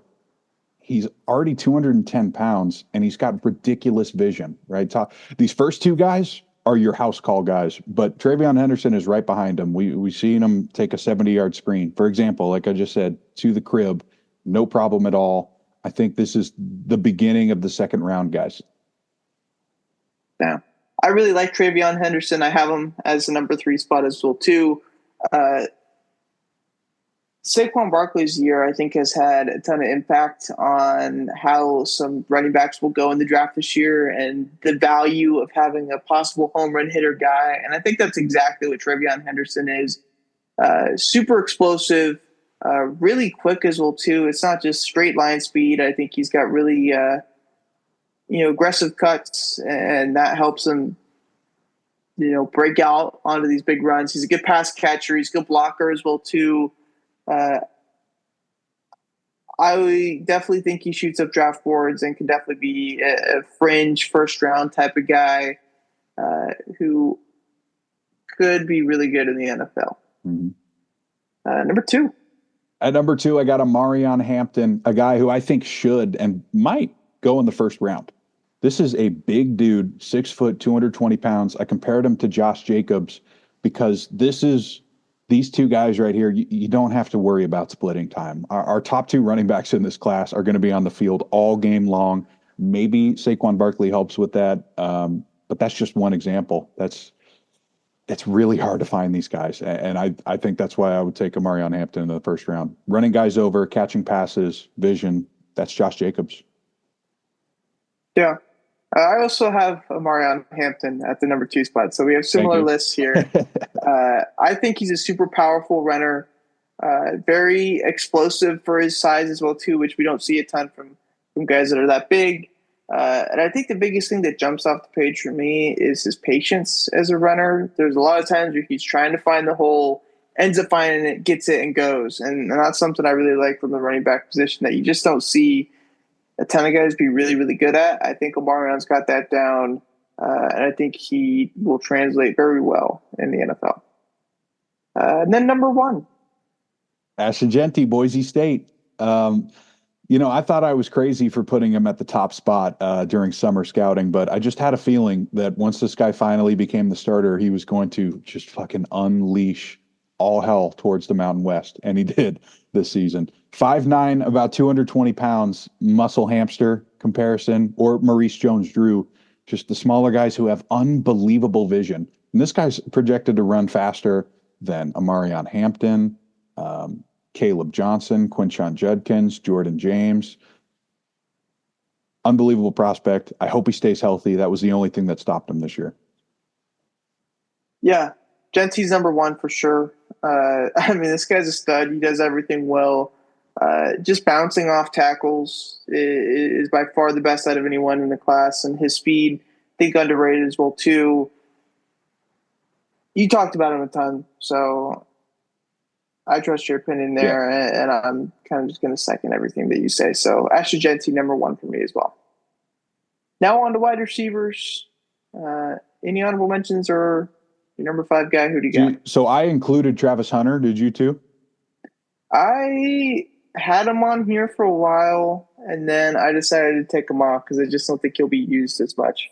Speaker 1: He's already 210 pounds, and he's got ridiculous vision, right? These first 2 guys are your house call guys, but Travion Henderson is right behind him. We seen him take a 70-yard screen, for example, like I just said, to the crib, no problem at all. I think this is the beginning of the second round, guys.
Speaker 2: Yeah. I really like Travion Henderson. I have him as the number 3 spot as well, too. Saquon Barkley's year, I think, has had a ton of impact on how some running backs will go in the draft this year and the value of having a possible home run hitter guy. And I think that's exactly what Travion Henderson is. Super explosive, really quick as well, too. It's not just straight line speed. I think he's got really, aggressive cuts, and that helps him, break out onto these big runs. He's a good pass catcher. He's a good blocker as well, too. I definitely think he shoots up draft boards and can definitely be a fringe first round type of guy who could be really good in the NFL.
Speaker 1: Mm-hmm.
Speaker 2: Number 2.
Speaker 1: At number 2, I got a Marion Hampton, a guy who I think should and might go in the first round. This is a big dude, 6 foot, 220 pounds. I compared him to Josh Jacobs because these 2 guys right here, you don't have to worry about splitting time. Our top 2 running backs in this class are going to be on the field all game long. Maybe Saquon Barkley helps with that. But that's just one example. It's really hard to find these guys. And I think that's why I would take Amarion Hampton in the first round. Running guys over, catching passes, vision. That's Josh Jacobs.
Speaker 2: Yeah. I also have Amarion Hampton at the number 2 spot. So we have similar lists here. I think he's a super powerful runner, very explosive for his size as well, too, which we don't see a ton from guys that are that big. And I think the biggest thing that jumps off the page for me is his patience as a runner. There's a lot of times where he's trying to find the hole, ends up finding it, gets it, and goes. And that's something I really like from the running back position that you just don't see a ton of guys be really, really good at. I think Omarion's got that down, and I think he will translate very well in the NFL. And then number 1.
Speaker 1: Ashton Jeanty, Boise State. I thought I was crazy for putting him at the top spot during summer scouting, but I just had a feeling that once this guy finally became the starter, he was going to just fucking unleash all hell towards the Mountain West, and he did this season. 5'9", about 220 pounds, muscle hamster comparison, or Maurice Jones-Drew, just the smaller guys who have unbelievable vision. And this guy's projected to run faster than Amarion Hampton, Caleb Johnson, Quinshon Judkins, Jordan James. Unbelievable prospect. I hope he stays healthy. That was the only thing that stopped him this year.
Speaker 2: Yeah, Genty's number 1 for sure. This guy's a stud. He does everything well. Just bouncing off tackles is by far the best out of anyone in the class, and his speed, I think, underrated as well too. You talked about him a ton, so I trust your opinion there, and I'm kind of just going to second everything that you say. So Ashton Jeanty, number 1 for me as well. Now on to wide receivers. Any honorable mentions or your number 5 guy? Who do you got?
Speaker 1: So I included Travis Hunter. Did you too?
Speaker 2: I had him on here for a while, and then I decided to take him off because I just don't think he'll be used as much.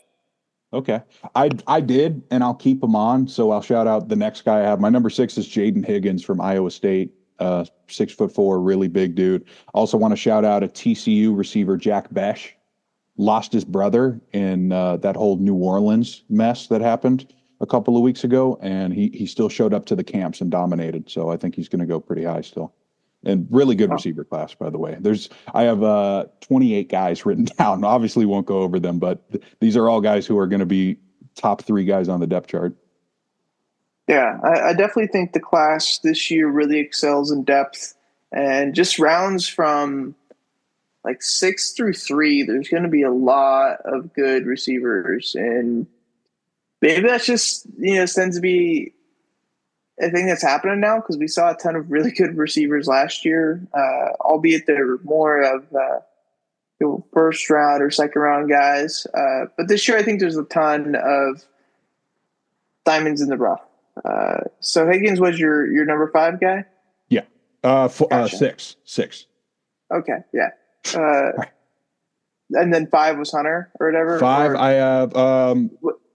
Speaker 1: Okay. I did, and I'll keep him on. So I'll shout out the next guy I have. My number 6 is Jaden Higgins from Iowa State. 6'4", really big dude. Also want to shout out a TCU receiver, Jack Besh. Lost his brother in that whole New Orleans mess that happened a couple of weeks ago, and he still showed up to the camps and dominated. So I think he's going to go pretty high still. And really good receiver class, by the way. I have 28 guys written down. Obviously won't go over them, but these are all guys who are going to be top 3 guys on the depth chart.
Speaker 2: Yeah, I definitely think the class this year really excels in depth, and just rounds from like 6 through 3, there's going to be a lot of good receivers, and maybe that's just, tends to be a thing that's happening now because we saw a ton of really good receivers last year, albeit they're more of first round or second round guys. But this year, I think there's a ton of diamonds in the rough. So Higgins was your number 5 guy?
Speaker 1: Yeah.
Speaker 2: Gotcha.
Speaker 1: 6.
Speaker 2: Okay. Yeah. And then 5 was Hunter or whatever.
Speaker 1: 5. I have,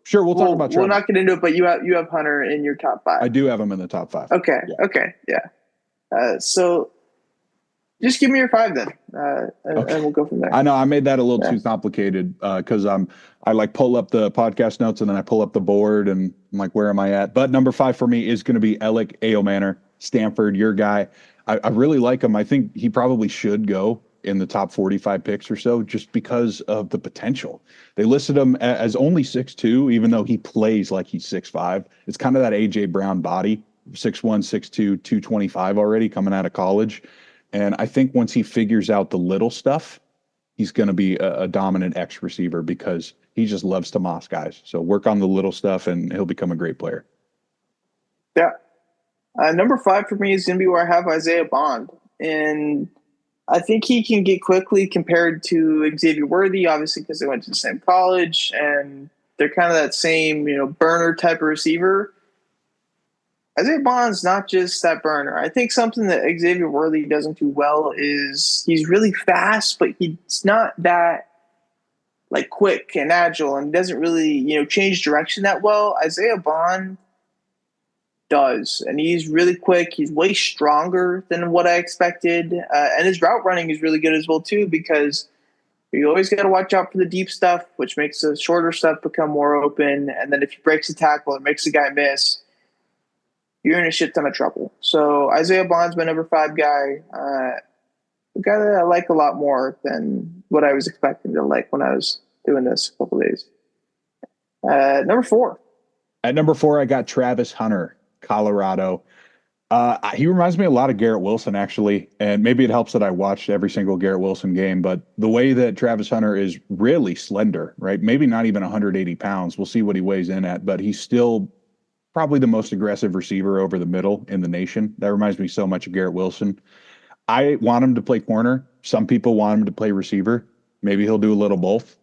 Speaker 1: sure. We'll talk about Trevor.
Speaker 2: We'll not get into it, but you have Hunter in your top 5.
Speaker 1: I do have him in the top 5.
Speaker 2: Okay. Yeah. Okay. Yeah. So just give me your 5 then, and we'll go from there.
Speaker 1: I know I made that a little too complicated because I like pull up the podcast notes and then I pull up the board and I'm like, where am I at? But number 5 for me is going to be Alec Ayomanor, Stanford, your guy. I really like him. I think he probably should go in the top 45 picks or so just because of the potential. They listed him as only 6'2", even though he plays like he's 6'5". It's kind of that A.J. Brown body, 6'1", 6'2", 225 already coming out of college. And I think once he figures out the little stuff, he's going to be a dominant X receiver because he just loves to moss guys. So work on the little stuff and he'll become a great player.
Speaker 2: Yeah. Number 5 for me is going to be where I have Isaiah Bond. And I think he can get quickly compared to Xavier Worthy, obviously, because they went to the same college and they're kind of that same, burner type of receiver. Isaiah Bond's not just that burner. I think something that Xavier Worthy doesn't do well is he's really fast, but he's not that like quick and agile and doesn't really, change direction that well. Isaiah Bond does, and he's really quick. He's way stronger than what I expected, and his route running is really good as well too because You always got to watch out for the deep stuff, which makes the shorter stuff become more open. And then if he breaks a tackle and makes a guy miss, you're in a shit ton of trouble. So Isaiah Bond's my number 5 guy. A guy that I like a lot more than what I was expecting to like when I was doing this a couple days. Number 4.
Speaker 1: At number 4, I got Travis Hunter, Colorado. He reminds me a lot of Garrett Wilson, actually, and maybe it helps that I watched every single Garrett Wilson game, but the way that Travis Hunter is really slender, right? Maybe not even 180 pounds. We'll see what he weighs in at, but he's still probably the most aggressive receiver over the middle in the nation. That reminds me so much of Garrett Wilson. I want him to play corner. Some people want him to play receiver. Maybe he'll do a little both.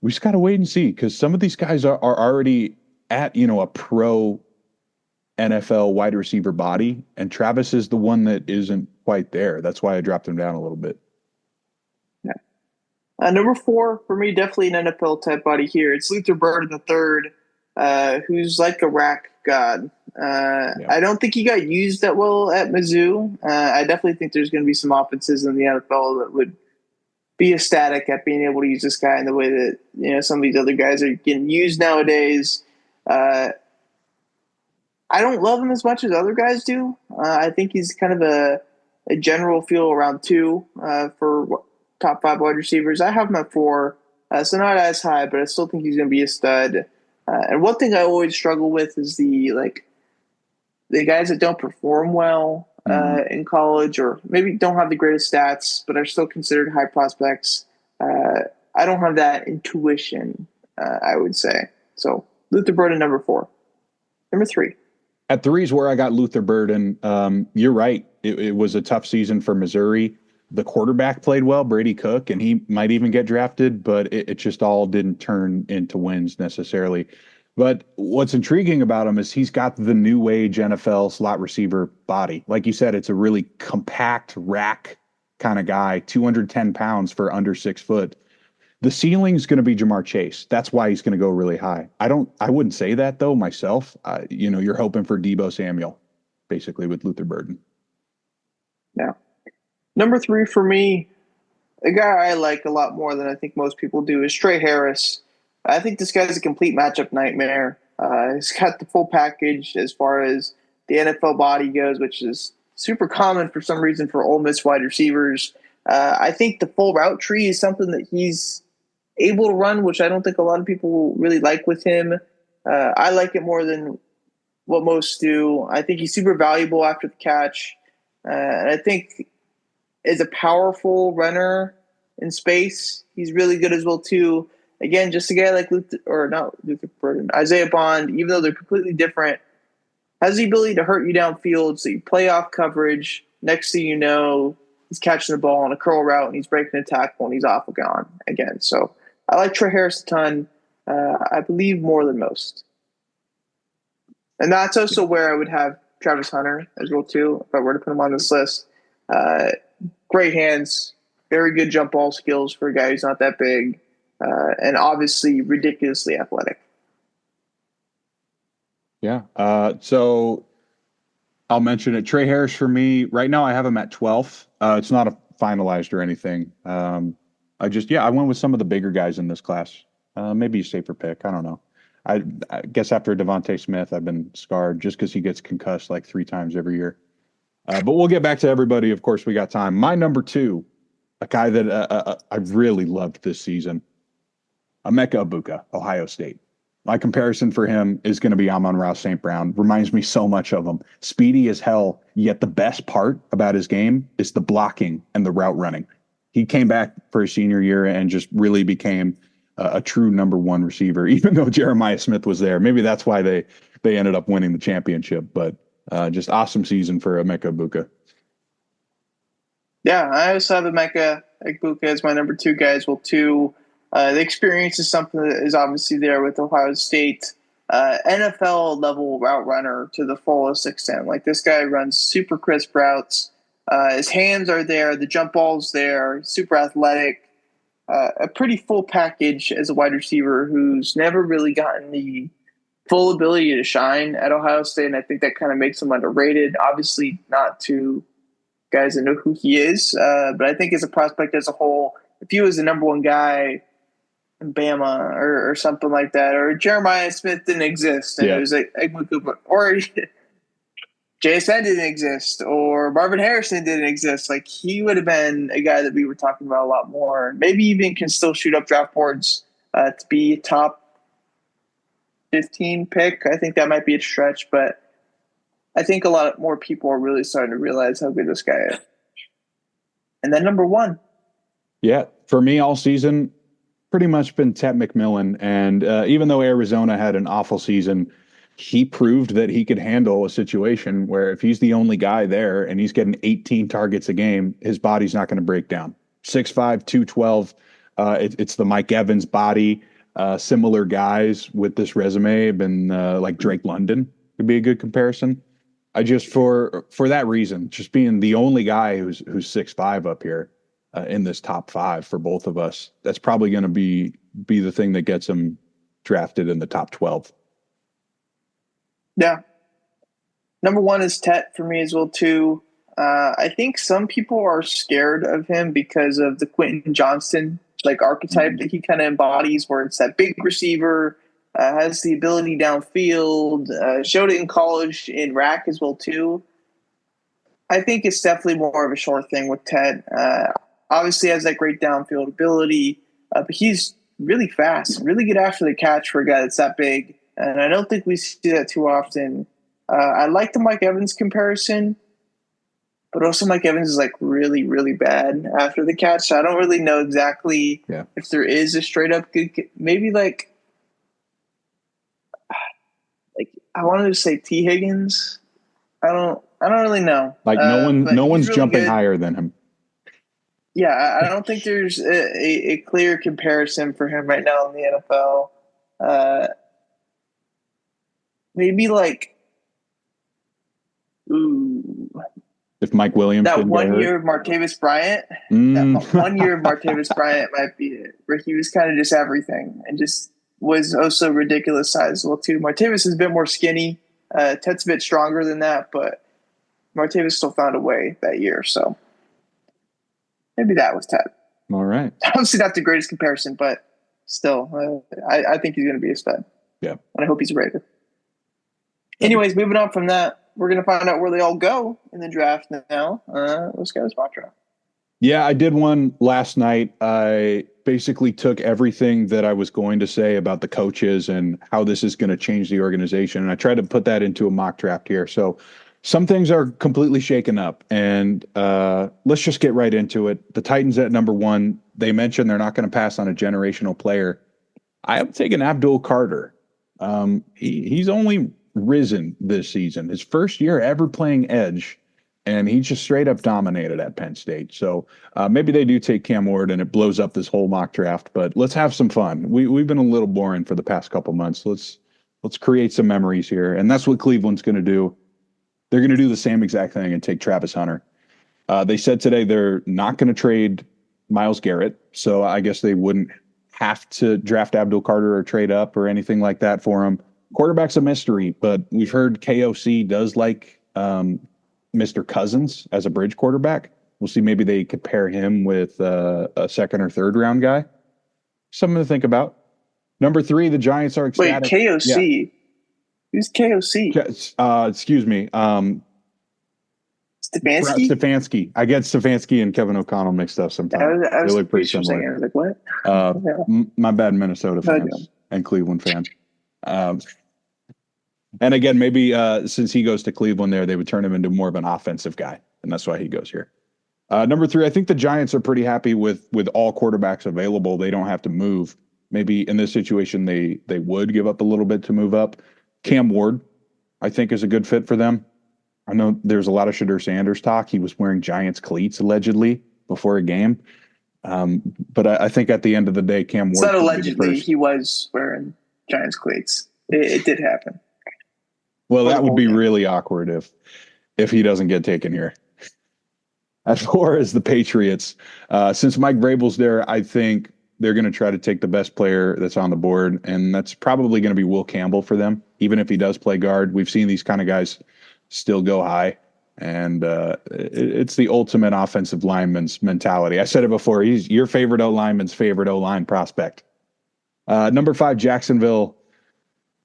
Speaker 1: We just got to wait and see, because some of these guys are already at, a pro NFL wide receiver body, and Travis is the one that isn't quite there. That's why I dropped him down a little bit.
Speaker 2: Yeah. Number 4 for me, definitely an NFL type body here. It's Luther Burden III, who's like a rack god. I don't think he got used that well at Mizzou. I definitely think there's going to be some offenses in the NFL that would be ecstatic at being able to use this guy in the way that some of these other guys are getting used nowadays. I don't love him as much as other guys do. I think he's kind of a general feel around 2 for top 5 wide receivers. I have him at 4, so not as high, but I still think he's going to be a stud. And one thing I always struggle with is the guys that don't perform well in college, or maybe don't have the greatest stats, but are still considered high prospects. I don't have that intuition, I would say. So Luther Burden, number 4. Number 3.
Speaker 1: At 3 is where I got Luther Burden. You're right. It was a tough season for Missouri. The quarterback played well, Brady Cook, and he might even get drafted, but it just all didn't turn into wins necessarily. But what's intriguing about him is he's got the new age NFL slot receiver body. Like you said, it's a really compact rack kind of guy, 210 pounds for under 6 foot. The ceiling's going to be Jamar Chase. That's why he's going to go really high. I wouldn't say that though myself. You're hoping for Deebo Samuel, basically, with Luther Burden.
Speaker 2: Yeah. Number 3 for me, a guy I like a lot more than I think most people do, is Trey Harris. I think this guy's a complete matchup nightmare. He's got the full package as far as the NFL body goes, which is super common for some reason for Ole Miss wide receivers. I think the full route tree is something that he's able to run, which I don't think a lot of people really like with him. I like it more than what most do. I think he's super valuable after the catch. And I think as a powerful runner in space, he's really good as well too. Again, just a guy like Isaiah Bond, even though they're completely different, has the ability to hurt you downfield. So you play off coverage. Next thing you know, he's catching the ball on a curl route and he's breaking a tackle and he's off and gone again. So I like Trey Harris a ton. I believe more than most. And that's also where I would have Travis Hunter as well too, if I were to put him on this list. Great hands, very good jump ball skills for a guy who's not that big, and obviously ridiculously athletic.
Speaker 1: Yeah. So I'll mention it. Trey Harris for me right now, I have him at 12th. It's not a finalized or anything. I went with some of the bigger guys in this class. Maybe a safer pick. I don't know. I guess after Devontae Smith, I've been scarred just because he gets concussed like 3 times every year. But we'll get back to everybody. Of course, we got time. My number 2, a guy that I really loved this season, Emeka Egbuka, Ohio State. My comparison for him is going to be Amon-Ra St. Brown. Reminds me so much of him. Speedy as hell, yet the best part about his game is the blocking and the route running. He came back for his senior year and just really became a true number 1 receiver, even though Jeremiah Smith was there. Maybe that's why they ended up winning the championship. But just awesome season for Emeka Egbuka.
Speaker 2: Yeah, I also have Emeka Egbuka as my number 2 guy as well too. The experience is something that is obviously there with Ohio State. NFL level route runner to the fullest extent. Like, this guy runs super crisp routes. His hands are there. The jump ball's there. Super athletic. A pretty full package as a wide receiver who's never really gotten the full ability to shine at Ohio State, and I think that kind of makes him underrated. Obviously not to guys that know who he is. But I think as a prospect as a whole, if he was the number one guy in Bama or something like that, or Jeremiah Smith didn't exist, and it was like Egmont Cooper, or JSN didn't exist, or Marvin Harrison didn't exist, like he would have been a guy that we were talking about a lot more. Maybe even can still shoot up draft boards to be top 15 pick. I think that might be a stretch, but I think a lot more people are really starting to realize how good this guy is. And then number one.
Speaker 1: Yeah, for me all season, pretty much been Tet McMillan. And even though Arizona had an awful season, he proved that he could handle a situation where if he's the only guy there and he's getting 18 targets a game, his body's not going to break down. 6'5", 212. It's the Mike Evans body. Similar guys with this resume have been like Drake London would be a good comparison. I just for that reason, just being the only guy who's 6'5" up here in this top 5 for both of us, that's probably going to be the thing that gets him drafted in the top 12.
Speaker 2: Yeah. Number one is Tet for me as well, too. I think some people are scared of him because of the Quentin Johnston archetype that he kind of embodies, where it's that big receiver, has the ability downfield, showed it in college in RAC as well, too. I think it's definitely more of a short thing with Tet. Obviously has that great downfield ability, but he's really fast, really good after the catch for a guy that's that big. And I don't think we see that too often. I like the Mike Evans comparison, but also Mike Evans is really, really bad after the catch. So I don't really know exactly if there is a straight up good, maybe I wanted to say T. Higgins. I don't really know.
Speaker 1: No one's
Speaker 2: really
Speaker 1: jumping
Speaker 2: good.
Speaker 1: higher than him.
Speaker 2: Yeah, I don't think there's a clear comparison for him right now in the NFL. Maybe
Speaker 1: if Mike Williams
Speaker 2: that
Speaker 1: didn't
Speaker 2: one
Speaker 1: get
Speaker 2: year of Martavis Bryant, that 1 year of Martavis Bryant might be it, where he was kind of just everything and just was also ridiculous size as well too. Martavis is a bit more skinny. Tet's a bit stronger than that, but Martavis still found a way that year. So maybe that was Tet.
Speaker 1: All right.
Speaker 2: Obviously not the greatest comparison, but still, I think he's going to be a stud.
Speaker 1: Yeah.
Speaker 2: And I hope he's a Raider. Anyways, moving on from that, we're going to find out where they all go in the draft now. Let's go to mock draft.
Speaker 1: Yeah, I did one last night. I basically took everything that I was going to say about the coaches and how this is going to change the organization, and I tried to put that into a mock draft here. So some things are completely shaken up, and let's just get right into it. The Titans at number 1, they mentioned they're not going to pass on a generational player. I am taking Abdul Carter. He's only risen this season. His first year ever playing edge, and he just straight up dominated at Penn State. So maybe they do take Cam Ward and it blows up this whole mock draft, but let's have some fun. We've been a little boring for the past couple months. Let's create some memories here. And that's what Cleveland's going to do. They're going to do the same exact thing and take Travis Hunter. They said today they're not going to trade Myles Garrett, so I guess they wouldn't have to draft Abdul Carter or trade up or anything like that for him. Quarterback's a mystery, but we've heard KOC does like Mr. Cousins as a bridge quarterback. We'll see. Maybe they could pair him with a second or third round guy. Something to think about. Number 3, the Giants are ecstatic.
Speaker 2: Wait, KOC? Yeah. Who's KOC?
Speaker 1: Excuse me. Stefanski. I get Stefanski and Kevin O'Connell mixed up sometimes.
Speaker 2: I was
Speaker 1: they look pretty similar.
Speaker 2: I was like, what?
Speaker 1: My bad, Minnesota fans and Cleveland fans. And again, maybe since he goes to Cleveland there, they would turn him into more of an offensive guy, and that's why he goes here. Number 3, I think the Giants are pretty happy with all quarterbacks available. They don't have to move. Maybe in this situation, they would give up a little bit to move up. Cam Ward, I think, is a good fit for them. I know there's a lot of Shadur Sanders talk. He was wearing Giants cleats allegedly before a game. But I think at the end of the day, Cam Ward.
Speaker 2: It's not allegedly. He was wearing Giants cleats. It did happen.
Speaker 1: Well, that would be really awkward if he doesn't get taken here. As far as the Patriots, since Mike Vrabel's there, I think they're going to try to take the best player that's on the board, and that's probably going to be Will Campbell for them, even if he does play guard. We've seen these kind of guys still go high And it's the ultimate offensive lineman's mentality. I said it before. He's your favorite O-lineman's favorite O-line prospect. Number 5, Jacksonville.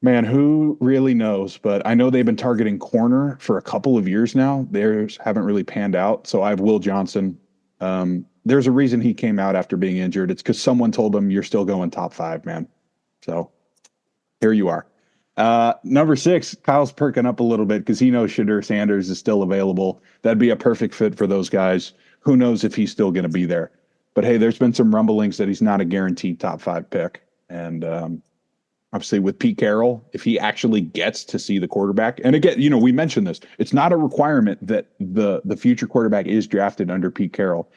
Speaker 1: Man, who really knows? But I know they've been targeting corner for a couple of years now. Theirs haven't really panned out. So I have Will Johnson. There's a reason he came out after being injured. It's because someone told him you're still going top 5, man. So here you are. Number 6, Kyle's perking up a little bit because he knows Shadur Sanders is still available. That'd be a perfect fit for those guys. Who knows if he's still going to be there? But hey, there's been some rumblings that he's not a guaranteed top 5 pick. And obviously with Pete Carroll, if he actually gets to see the quarterback, and again, we mentioned this, it's not a requirement that the future quarterback is drafted under Pete Carroll.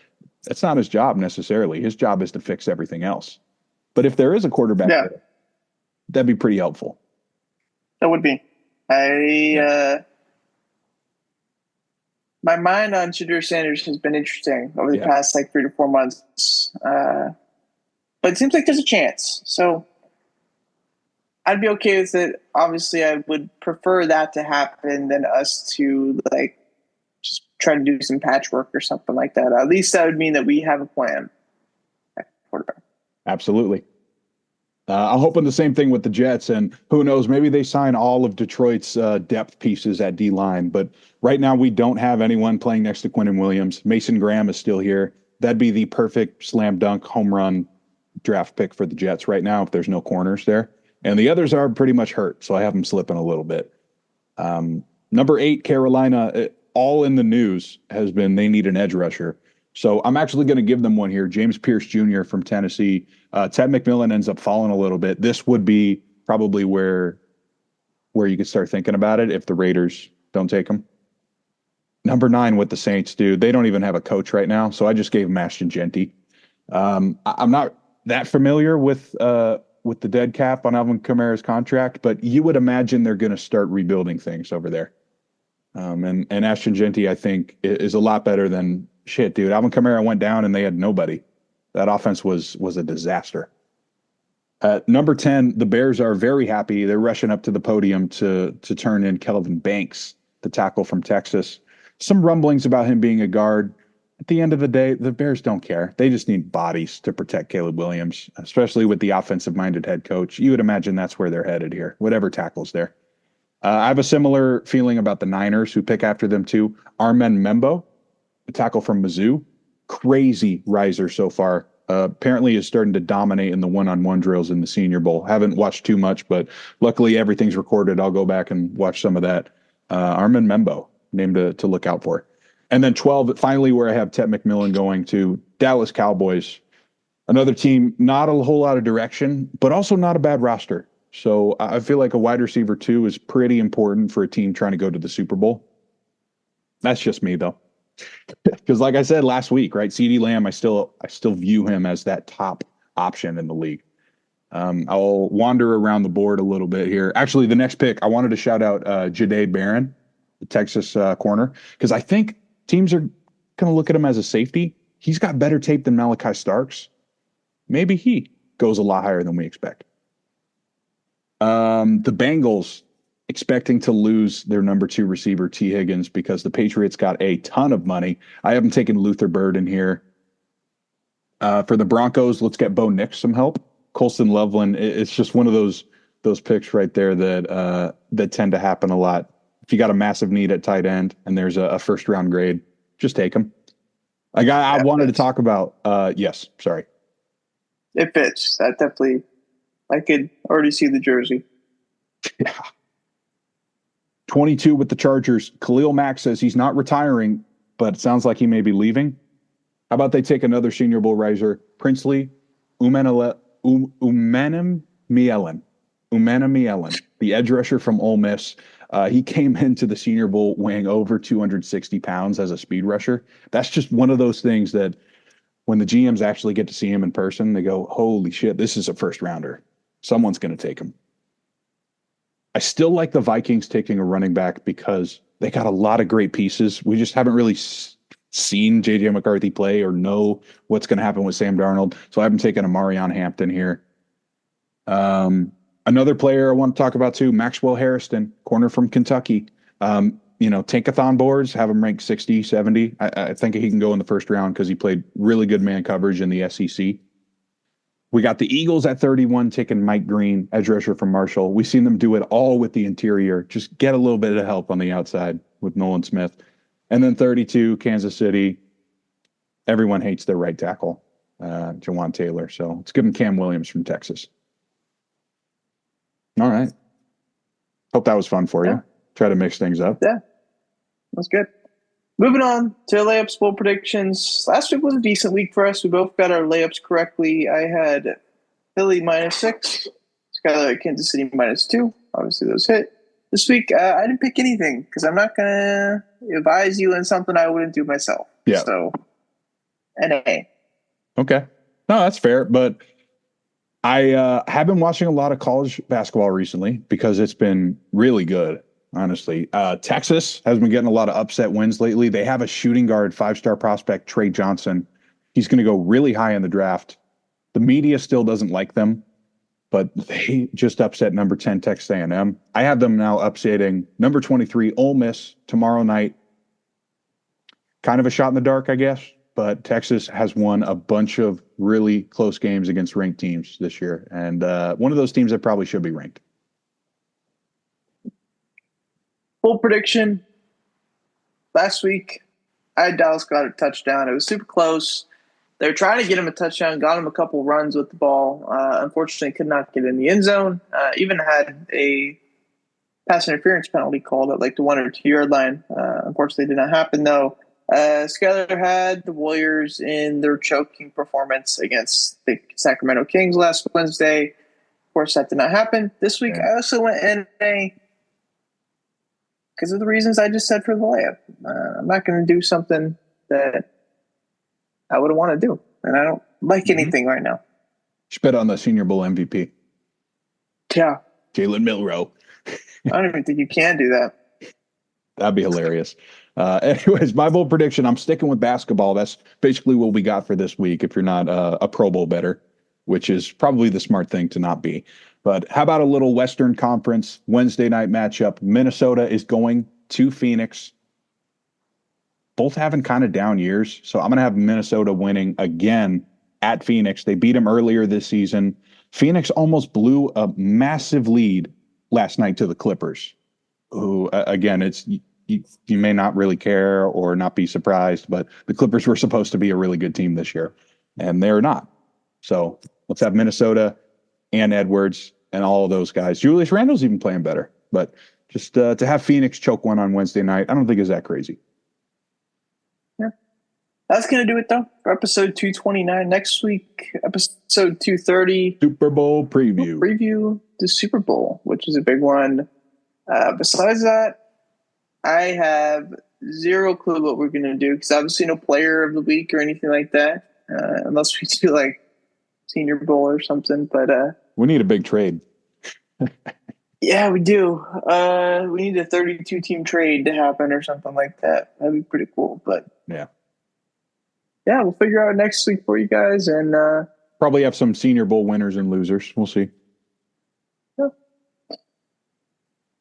Speaker 1: That's not his job necessarily. His job is to fix everything else. But if there is a quarterback there, that'd be pretty helpful.
Speaker 2: That would be. My mind on Shadur Sanders has been interesting over the past 3 to 4 months. But it seems like there's a chance. So I'd be okay with it. Obviously, I would prefer that to happen than us to just try to do some patchwork or something like that. At least that would mean that we have a plan. Quarterback.
Speaker 1: Absolutely. I'm hoping the same thing with the Jets, and who knows, maybe they sign all of Detroit's depth pieces at D-line. But right now we don't have anyone playing next to Quinnen Williams. Mason Graham is still here. That'd be the perfect slam dunk home run draft pick for the Jets right now if there's no corners there. And the others are pretty much hurt, so I have them slipping a little bit. Number 8, Carolina, all in the news has been they need an edge rusher. So I'm actually going to give them one here. James Pierce Jr. from Tennessee. Ted McMillan ends up falling a little bit. This would be probably where you could start thinking about it if the Raiders don't take him. Number 9 with the Saints, dude. They don't even have a coach right now, so I just gave him Ashton Genty. I'm not that familiar with the dead cap on Alvin Kamara's contract, but you would imagine they're going to start rebuilding things over there. And Ashton Genty, I think, is a lot better than shit, dude. Alvin Kamara went down and they had nobody. That offense was a disaster. At number 10, the Bears are very happy. They're rushing up to the podium to turn in Kelvin Banks, the tackle from Texas. Some rumblings about him being a guard. At the end of the day, the Bears don't care. They just need bodies to protect Caleb Williams, especially with the offensive-minded head coach. You would imagine that's where they're headed here, whatever tackle's there. I have a similar feeling about the Niners, who pick after them too. Armen Membo, a tackle from Mizzou, crazy riser so far. Apparently is starting to dominate in the one-on-one drills in the Senior Bowl. Haven't watched too much, but luckily everything's recorded. I'll go back and watch some of that. Armen Membo, name to look out for. And then 12, finally, where I have Ted McMillan going to Dallas Cowboys. Another team, not a whole lot of direction, but also not a bad roster. So I feel like a wide receiver 2 is pretty important for a team trying to go to the Super Bowl. That's just me, though. Because like I said last week, right, CeeDee Lamb, I still view him as that top option in the league. I'll wander around the board a little bit here. Actually, the next pick, I wanted to shout out Jahdae Barron, the Texas corner, because I think teams are going to look at him as a safety. He's got better tape than Malachi Starks. Maybe he goes a lot higher than we expect. The Bengals expecting to lose their number 2 receiver, T. Higgins, because the Patriots got a ton of money. I haven't taken Luther Bird in here. For the Broncos, let's get Bo Nix some help. Colston Loveland, it's just one of those picks right there that tend to happen a lot. If you got a massive need at tight end and there's a first-round grade, just take him. I wanted to talk about yes, sorry.
Speaker 2: It fits. That definitely, I could already see the jersey.
Speaker 1: Yeah. 22 with the Chargers. Khalil Mack says he's not retiring, but it sounds like he may be leaving. How about they take another Senior Bowl riser, Princely Umanamielen, the edge rusher from Ole Miss. He came into the Senior Bowl weighing over 260 pounds as a speed rusher. That's just one of those things that when the GMs actually get to see him in person, they go, holy shit, this is a first rounder. Someone's going to take him. I still like the Vikings taking a running back because they got a lot of great pieces. We just haven't really seen J.J. McCarthy play or know what's going to happen with Sam Darnold. So I haven't taken a Marion Hampton here. Another player I want to talk about too, Maxwell Harrison, corner from Kentucky. tankathon boards, have him ranked 60, 70. I think he can go in the first round because he played really good man coverage in the SEC. We got the Eagles at 31 taking Mike Green, edge rusher from Marshall. We've seen them do it all with the interior. Just get a little bit of help on the outside with Nolan Smith. And then 32, Kansas City. Everyone hates their right tackle, Jawan Taylor. So let's give him Cam Williams from Texas. All right. Hope that was fun for you. Try to mix things up.
Speaker 2: Yeah, that's good. Moving on to layups bowl predictions. Last week was a decent week for us. We both got our layups correctly. I had Philly -6. Skylar at Kansas City -2. Obviously, those hit. This week, I didn't pick anything because I'm not going to advise you in something I wouldn't do myself.
Speaker 1: Yeah.
Speaker 2: So, NA.
Speaker 1: Okay. No, that's fair. But I have been watching a lot of college basketball recently because it's been really good. Honestly, Texas has been getting a lot of upset wins lately. They have a shooting guard, 5-star prospect, Trey Johnson. He's going to go really high in the draft. The media still doesn't like them, but they just upset number 10 Texas A&M. I have them now upsetting number 23 Ole Miss tomorrow night. Kind of a shot in the dark, I guess, but Texas has won a bunch of really close games against ranked teams this year, and one of those teams that probably should be ranked.
Speaker 2: Full prediction. Last week, I had Dallas got a touchdown. It was super close. They were trying to get him a touchdown, got him a couple runs with the ball. Unfortunately, could not get in the end zone. Even had a pass interference penalty called at like the 1 or 2 yard line. Unfortunately, did not happen though. Skyler had the Warriors in their choking performance against the Sacramento Kings last Wednesday. Of course, that did not happen. This week, I also went NA because of the reasons I just said for the layup. I'm not going to do something that I wouldn't want to do, and I don't like anything right now.
Speaker 1: Just bet on the Senior Bowl MVP.
Speaker 2: Yeah.
Speaker 1: Jalen Milroe.
Speaker 2: I don't even think you can do that.
Speaker 1: That'd be hilarious. Anyways, my bold prediction, I'm sticking with basketball. That's basically what we got for this week if you're not a Pro Bowl bettor, which is probably the smart thing to not be. But how about a little Western Conference Wednesday night matchup? Minnesota is going to Phoenix. Both having kind of down years. So I'm going to have Minnesota winning again at Phoenix. They beat them earlier this season. Phoenix almost blew a massive lead last night to the Clippers, who, again, you may not really care or not be surprised, but the Clippers were supposed to be a really good team this year, and they're not. So let's have Minnesota and Edwards and all of those guys. Julius Randle's even playing better, but just to have Phoenix choke one on Wednesday night, I don't think is that crazy.
Speaker 2: Yeah. That's going to do it, though, for episode 229. Next week, episode 230.
Speaker 1: Super Bowl preview.
Speaker 2: We'll preview the Super Bowl, which is a big one. Besides that, I have zero clue what we're going to do because obviously no player of the week or anything like that, unless we do like Senior Bowl or something. But
Speaker 1: we need a big trade.
Speaker 2: Yeah, we do. We need a 32-team trade to happen or something like that. That'd be pretty cool. But
Speaker 1: yeah,
Speaker 2: we'll figure out next week for you guys, and
Speaker 1: probably have some Senior Bowl winners and losers. We'll see.
Speaker 2: Yeah.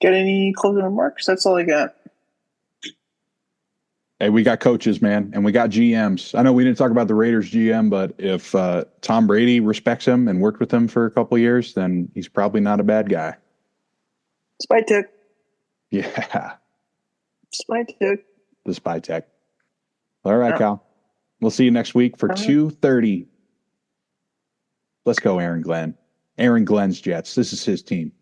Speaker 2: Got any closing remarks? That's all I got.
Speaker 1: Hey, we got coaches, man, and we got GMs. I know we didn't talk about the Raiders GM, but if Tom Brady respects him and worked with him for a couple of years, then he's probably not a bad guy.
Speaker 2: Spy tech.
Speaker 1: Yeah.
Speaker 2: Spy tech.
Speaker 1: The spy tech. All right, Cal. We'll see you next week for 2:30. Let's go, Aaron Glenn. Aaron Glenn's Jets. This is his team.